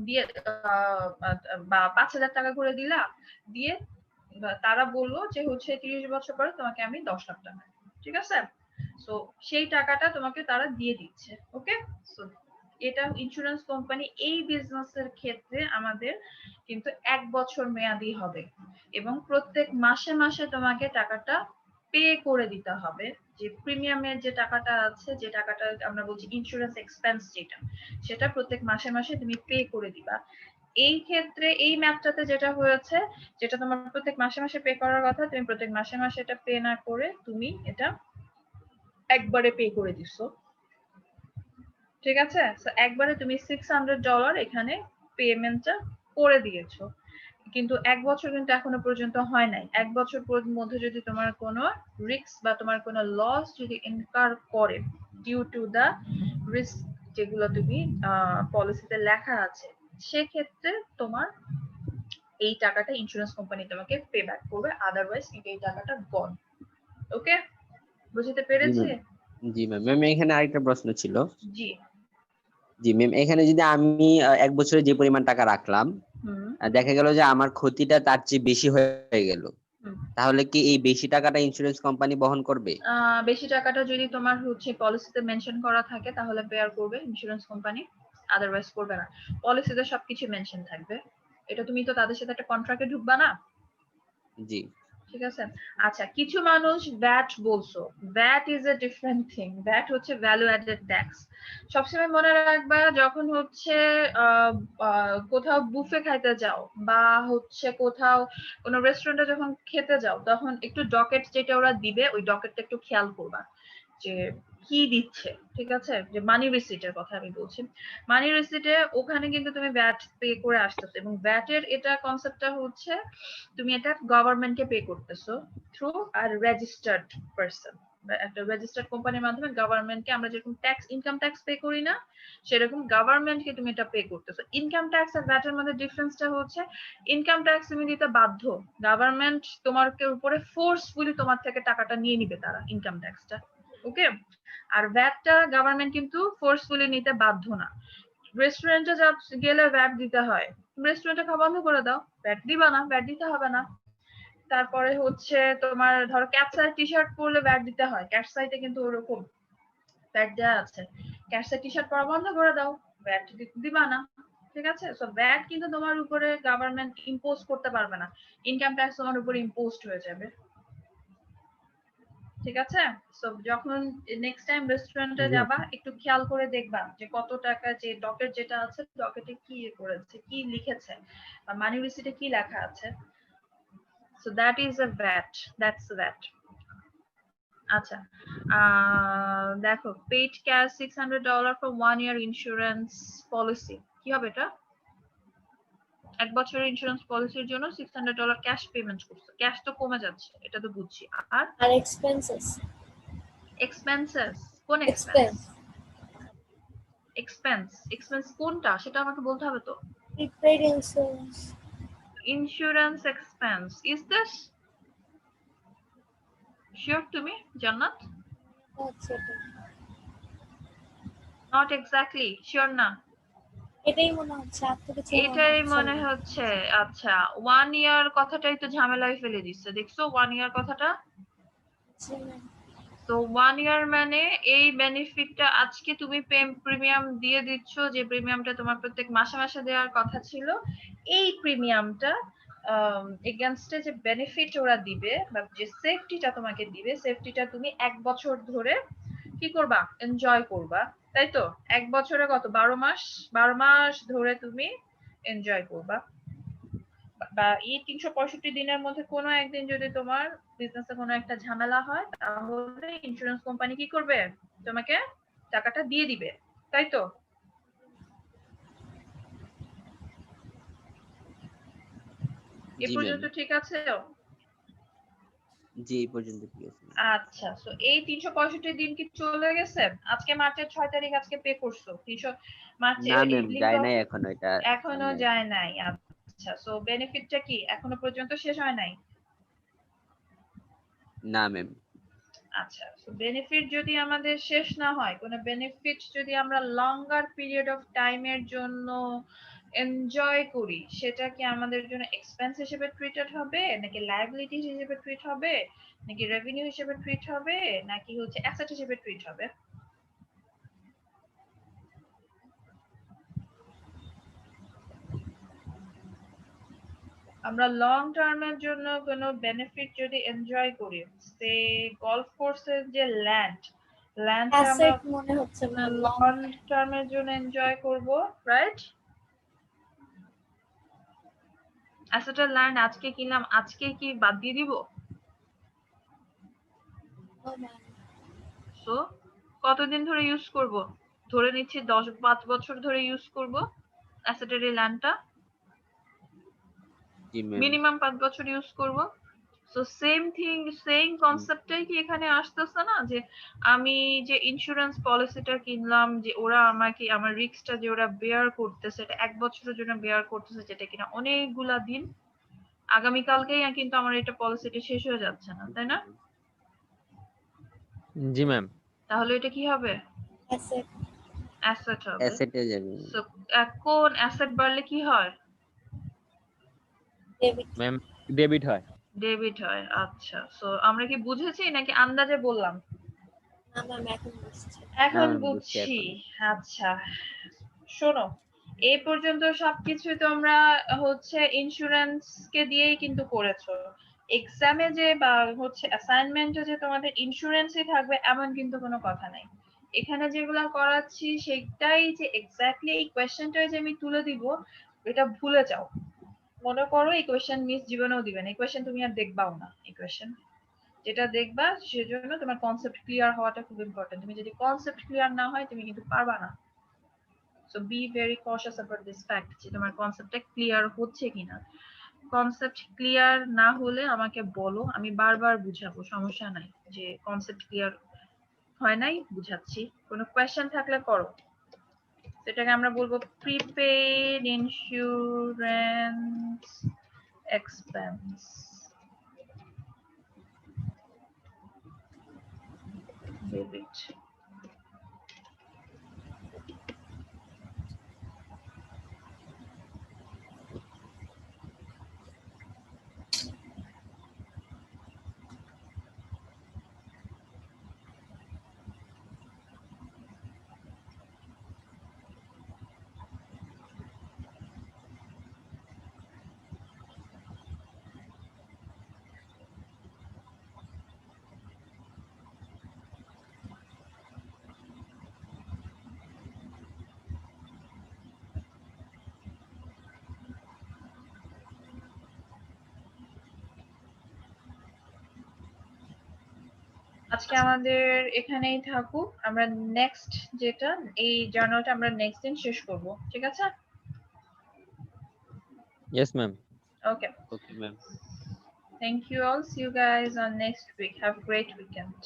দিয়ে বা 5,000 টাকা করে দিলা, দিয়ে তারা বললো যে হচ্ছে 30 বছর পরে তোমাকে আমি 10 লাখ টাকা, ঠিক আছে? সো সেই টাকাটা তোমাকে তারা দিয়ে দিচ্ছে। ওকে, সো এটা ইন্স্যুরেন্স কোম্পানি এই বিজনেসের ক্ষেত্রে আমাদের কিন্তু 1 বছর মেয়াদি হবে এবং প্রত্যেক মাসে মাসে তোমাকে টাকাটা পে করে দিতে হবে। যে প্রিমিয়ামের যে টাকাটা আছে, যে টাকাটা আমরা বলছি ইন্স্যুরেন্স এক্সপেন্স, যেটা সেটা প্রত্যেক মাসে মাসে তুমি পে করে দিবা। এই ক্ষেত্রে এই ম্যাথটাতে যেটা হয়েছে, যেটা তোমার প্রত্যেক মাসে মাসে পে করার কথা, তুমি প্রত্যেক মাসে মাসে এটা পে না করে তুমি এটা একবারে পে করে দিছো। ঠিক আছে, সো একবারে তুমি $600 এখানে পেমেন্টটা করে দিয়েছো। কিন্তু 1 বছর কিন্তু এখনো পর্যন্ত হয় নাই। 1 বছর মধ্যে যদি তোমার কোনো রিস্ক বা তোমার কোনো লস যদি ইনকার করে ডিউ টু দা রিস্ক যেগুলো তুমি পলিসিতে লেখা আছে, সেক্ষেত্রে তোমার এই টাকাটা ইন্স্যুরেন্স কোম্পানি তোমাকে পে ব্যাক করবে, আদারওয়াইজ কিন্তু এই টাকাটা গন। ওকে, বুঝতে পেরেছি?
জি ম্যাম। ম্যাম এখানে আরেকটা প্রশ্ন ছিল।
জি।
জি ম্যাম, এখানে যদি আমি 1 বছরে যে পরিমাণ টাকা রাখলাম, দেখা গেল যে আমার ক্ষতিটা তার চেয়ে বেশি হয়ে গেল, তাহলে কি এই বেশি টাকাটা ইন্স্যুরেন্স কোম্পানি বহন করবে?
বেশি টাকাটা যদি তোমার হচ্ছে পলিসিতে মেনশন করা থাকে তাহলে বেয়ার করবে ইন্স্যুরেন্স কোম্পানি, আদারওয়াইজ করবে না। পলিসিতে সবকিছু মেনশন থাকবে, এটা তুমি তো তাদের সাথে একটা কন্ট্রাক্টে ঢুকবা না।
জি।
ঠিক আছে। আচ্ছা, কিছু মানুষ ভ্যাট বলছো, VAT is a different thing. VAT হচ্ছে ভ্যালু অ্যাডেড ট্যাক্স। সবসময় মনে রাখবা, যখন হচ্ছে কোথাও বুফে খাইতে যাও বা হচ্ছে কোথাও কোনো রেস্টুরেন্টে যখন খেতে যাও, তখন একটু ডকেট যেটা ওরা দিবে, ওই ডকেটটা একটু খেয়াল করবা যে কি দিচ্ছে। ঠিক আছে, যে মানি রিসিটের কথা আমি বলছি। মানি রিসিটে ওখানে কিন্তু তুমি ভ্যাট পে করে আসতেছো, এবং ভ্যাটের এটা কনসেপ্টটা হচ্ছে তুমি এটা গভর্নমেন্টকে পে করতেছো থ্রু আর রেজিস্টার্ড পারসন, একটা রেজিস্টার্ড কোম্পানির মাধ্যমে গভর্নমেন্টকে আমরা যেরকম ট্যাক্স, ইনকাম ট্যাক্স পে করি না, সেরকম গভর্নমেন্টকে তুমি এটা পে করতেছো। ইনকাম ট্যাক্স আর ভ্যাটের মধ্যে ডিফারেন্সটা হচ্ছে, ইনকাম ট্যাক্স তুমি দিতে বাধ্য, গভর্নমেন্ট তোমার উপরে ফোর্সফুলি তোমার থেকে টাকাটা নিয়ে নিবে তারা, ইনকাম ট্যাক্সটা। ওকে, আর ভ্যাটটা গভর্নমেন্ট কিন্তু ফোর্সফুলি নিতে বাধ্য না। রেস্টুরেন্টে গেলে ভ্যাট দিতে হয়, রেস্টুরেন্টে খাওয়া বন্ধ করে দাও, ভ্যাট দিবা না, ভ্যাট দিতে হবে না। তারপরে হচ্ছে তোমার ধরো ক্যাপসাই টি শার্ট পরলে ভ্যাট দিতে হয়, ক্যাপসাইতে কিন্তু ওরকম ভ্যাট দেওয়া আছে। ক্যাপসাই টি শার্ট পরা বন্ধ করে দাও, ভ্যাট দিবা না। ঠিক আছে, সো ভ্যাট কিন্তু তোমার উপরে গভর্নমেন্ট ইম্পোজ করতে পারবে না, ইনকাম ট্যাক্স তোমার উপরে ইম্পোজড হয়ে যাবে। ঠিক আছে, সো যখন নেক্সট টাইম রেস্টুরেন্টে যাবা একটু খেয়াল করে দেখবা যে কত টাকা, যে ডকেট যেটা আছে ডকেটে কি করেছে, কি লিখেছে, বা মানি রিসিটে কি লেখা আছে। So that is a VAT, that's VAT. আচ্ছা, দেখো, paid cash $600 for 1 year insurance policy, কি হবে এটা? 1 বছরের ইন্স্যুরেন্স পলিসির জন্য $600 ক্যাশ পেমেন্ট করছো, ক্যাশ তো কমে যাচ্ছে, এটা তো বুঝছি। আর
এক্সপেন্সেস,
এক্সপেন্সেস, কোন
এক্সপেন্স,
এক্সপেন্স? এক্সপেন্স কোনটা সেটা আমাকে বলতে হবে তো।
Prepaid insurance,
insurance expense, is this sure তুমি জান্নাত?
আচ্ছা
নট এক্স্যাক্টলি শিওর না?
এটাই মনে হচ্ছে, আর তো কিছু
এটাই মনে হচ্ছে। আচ্ছা, 1 ইয়ার কথাটাই তো ঝামেলায় ফেলে দিচ্ছে, দেখছো 1 ইয়ার কথাটা। তো 1 ইয়ার মানে এই বেনিফিটটা আজকে তুমি প্রিমিয়াম দিয়ে দিচ্ছ, যে প্রিমিয়ামটা তোমার প্রত্যেক মাসে মাসে দেওয়ার কথা ছিল, এই প্রিমিয়ামটা এগেইনস্টে যে বেনিফিট ওরা দিবে বা যে সেফটিটা তোমাকে দিবে, সেফটিটা তুমি 1 বছর ধরে কি করবা, এনজয় করবা। তাই তো, 1 বছরে কত, 12 মাস, 12 মাস ধরে তুমি এনজয় করবা। বা এই 365 দিনের মধ্যে কোনো একদিন যদি তোমার বিজনেসে কোনো একটা ঝামেলা হয়, তাহলে ইন্স্যুরেন্স কোম্পানি কি করবে, তোমাকে টাকাটা দিয়ে দিবে। তাই তো? এ
জি
পর্যন্ত
ম্যাম।
ঠিক আছে?
জি, এই পর্যন্ত ঠিক আছে।
আচ্ছা, সো এই 365 দিন কি চলে গেছে? আজকে মার্চের 6 তারিখ, আজকে পে করছো 300 মার্চে,
না ম্যাম,
লিঙ্ক
যায় নাই এখনো, এটা
এখনো যায় নাই। আচ্ছা, সো বেনিফিটটা কি এখনো পর্যন্ত শেষ হয় নাই?
না ম্যাম।
আচ্ছা, সো বেনিফিট যদি আমাদের শেষ না হয়, কোনো বেনিফিট যদি আমরা লঙ্গার পিরিয়ড অফ টাইমের জন্য এনজয় করি সেটা কি আমাদের জন্য এক্সপেন্স হিসেবে ট্রিটেড হবে, নাকি লায়াবিলিটি হিসেবে ট্রিট হবে, নাকি রেভিনিউ হিসেবে ট্রিট হবে, নাকি হচ্ছে অ্যাসেট হিসেবে ট্রিট হবে? আমরা লং টার্মের জন্য কোনো বেনিফিট যদি এনজয় করি, সে গলফ কোর্সের যে ল্যান্ডটা আমরা
অ্যাসেট মনে হচ্ছে না লং
লং টার্মের জন্য এনজয় করব, রাইট? অ্যাসেটের ল্যান্ড আজকে কিনলাম, আজকে কি বাদ দিয়ে দিব? সো কতদিন ধরে ইউজ করব? ধরে নিচ্ছি 5 বছর ধরে ইউজ করব অ্যাসেটের এই ল্যান্ডটা,
জি ম্যাম।
মিনিমাম 5 বছর ইউজ করব। সো সেম থিং, সেম কনসেপ্টটাই কি এখানে আসতেছে না, যে আমি যে ইন্স্যুরেন্স পলিসিটা কিনলাম, যে ওরা আমাকে আমার রিস্কটা যে ওরা বেয়ার করতেছে, এটা 1 বছরের জন্য বেয়ার করতেছে, যেটা কিনা অনেকগুলা দিন, আগামীকালকেই কিন্তু আমার এটা পলিসিটা শেষ হয়ে যাচ্ছে না, তাই না?
জি ম্যাম।
তাহলে এটা কি হবে?
অ্যাসেট
অ্যাসেট হবে।
অ্যাসেটে যাবে।
সো কোন অ্যাসেট বাড়লে কি হয়?
ডেবিট
ম্যাম ডেবিট হয়।
ডেবিট হয়। আচ্ছা, সো আমরা কি বুঝেছি নাকি আন্দাজে বললাম?
আমার এখন বুঝছি।
এখন
না, বুঝছি
বুঝছি।
এখন।
আচ্ছা, শোনো, এই পর্যন্ত সবকিছু তোমরা হচ্ছে ইন্স্যুরেন্স কে দিয়েই কিন্তু করেছো। এক্সামে যে বা হচ্ছে অ্যাসাইনমেন্টে যে তোমাদের ইন্স্যুরেন্সই থাকবে এমন কিন্তু কোনো কথা নাই। এখানে যেগুলা করাচ্ছি সেটাই যে এক্স্যাক্টলি এই কোয়েশ্চেনটাই যে আমি তুলে দিব, এটা ভুলে যাও। মনে করো এই কোয়েশ্চেন মিস জীবনেও দিবেন, এই কোয়েশ্চেন তুমি আর দেখবাও না। এই কোয়েশ্চেন যেটা দেখবা সেজন্য তোমার কনসেপ্ট ক্লিয়ার হওয়াটা খুব ইম্পর্টেন্ট। তুমি যদি কনসেপ্ট ক্লিয়ার না হয় তুমি কিন্তু পারবা না। So be very কশাস about this fact, যে তোমার কনসেপ্টটা ক্লিয়ার হচ্ছে কিনা। কনসেপ্ট ক্লিয়ার না হলে আমাকে বলো, আমি বারবার বুঝাবো, সমস্যা নাই। যে কনসেপ্ট ক্লিয়ার হয় নাই, বুঝাচ্ছি। কোনো কোয়েশ্চেন থাকলে করো। সেটাকে আমরা বলবো প্রিপেইড ইন্স্যুরেন্স এক্সপেন্স। ডেবিট। আজকে আমাদের এখানেই থাকুক, আমরা নেক্সট যেটা এই জার্নালটা আমরা নেক্সট দিন শেষ করব, ঠিক আছে?
Yes ma'am.
Okay,
okay ma'am.
Thank you all, see you guys on next week, have great weekend.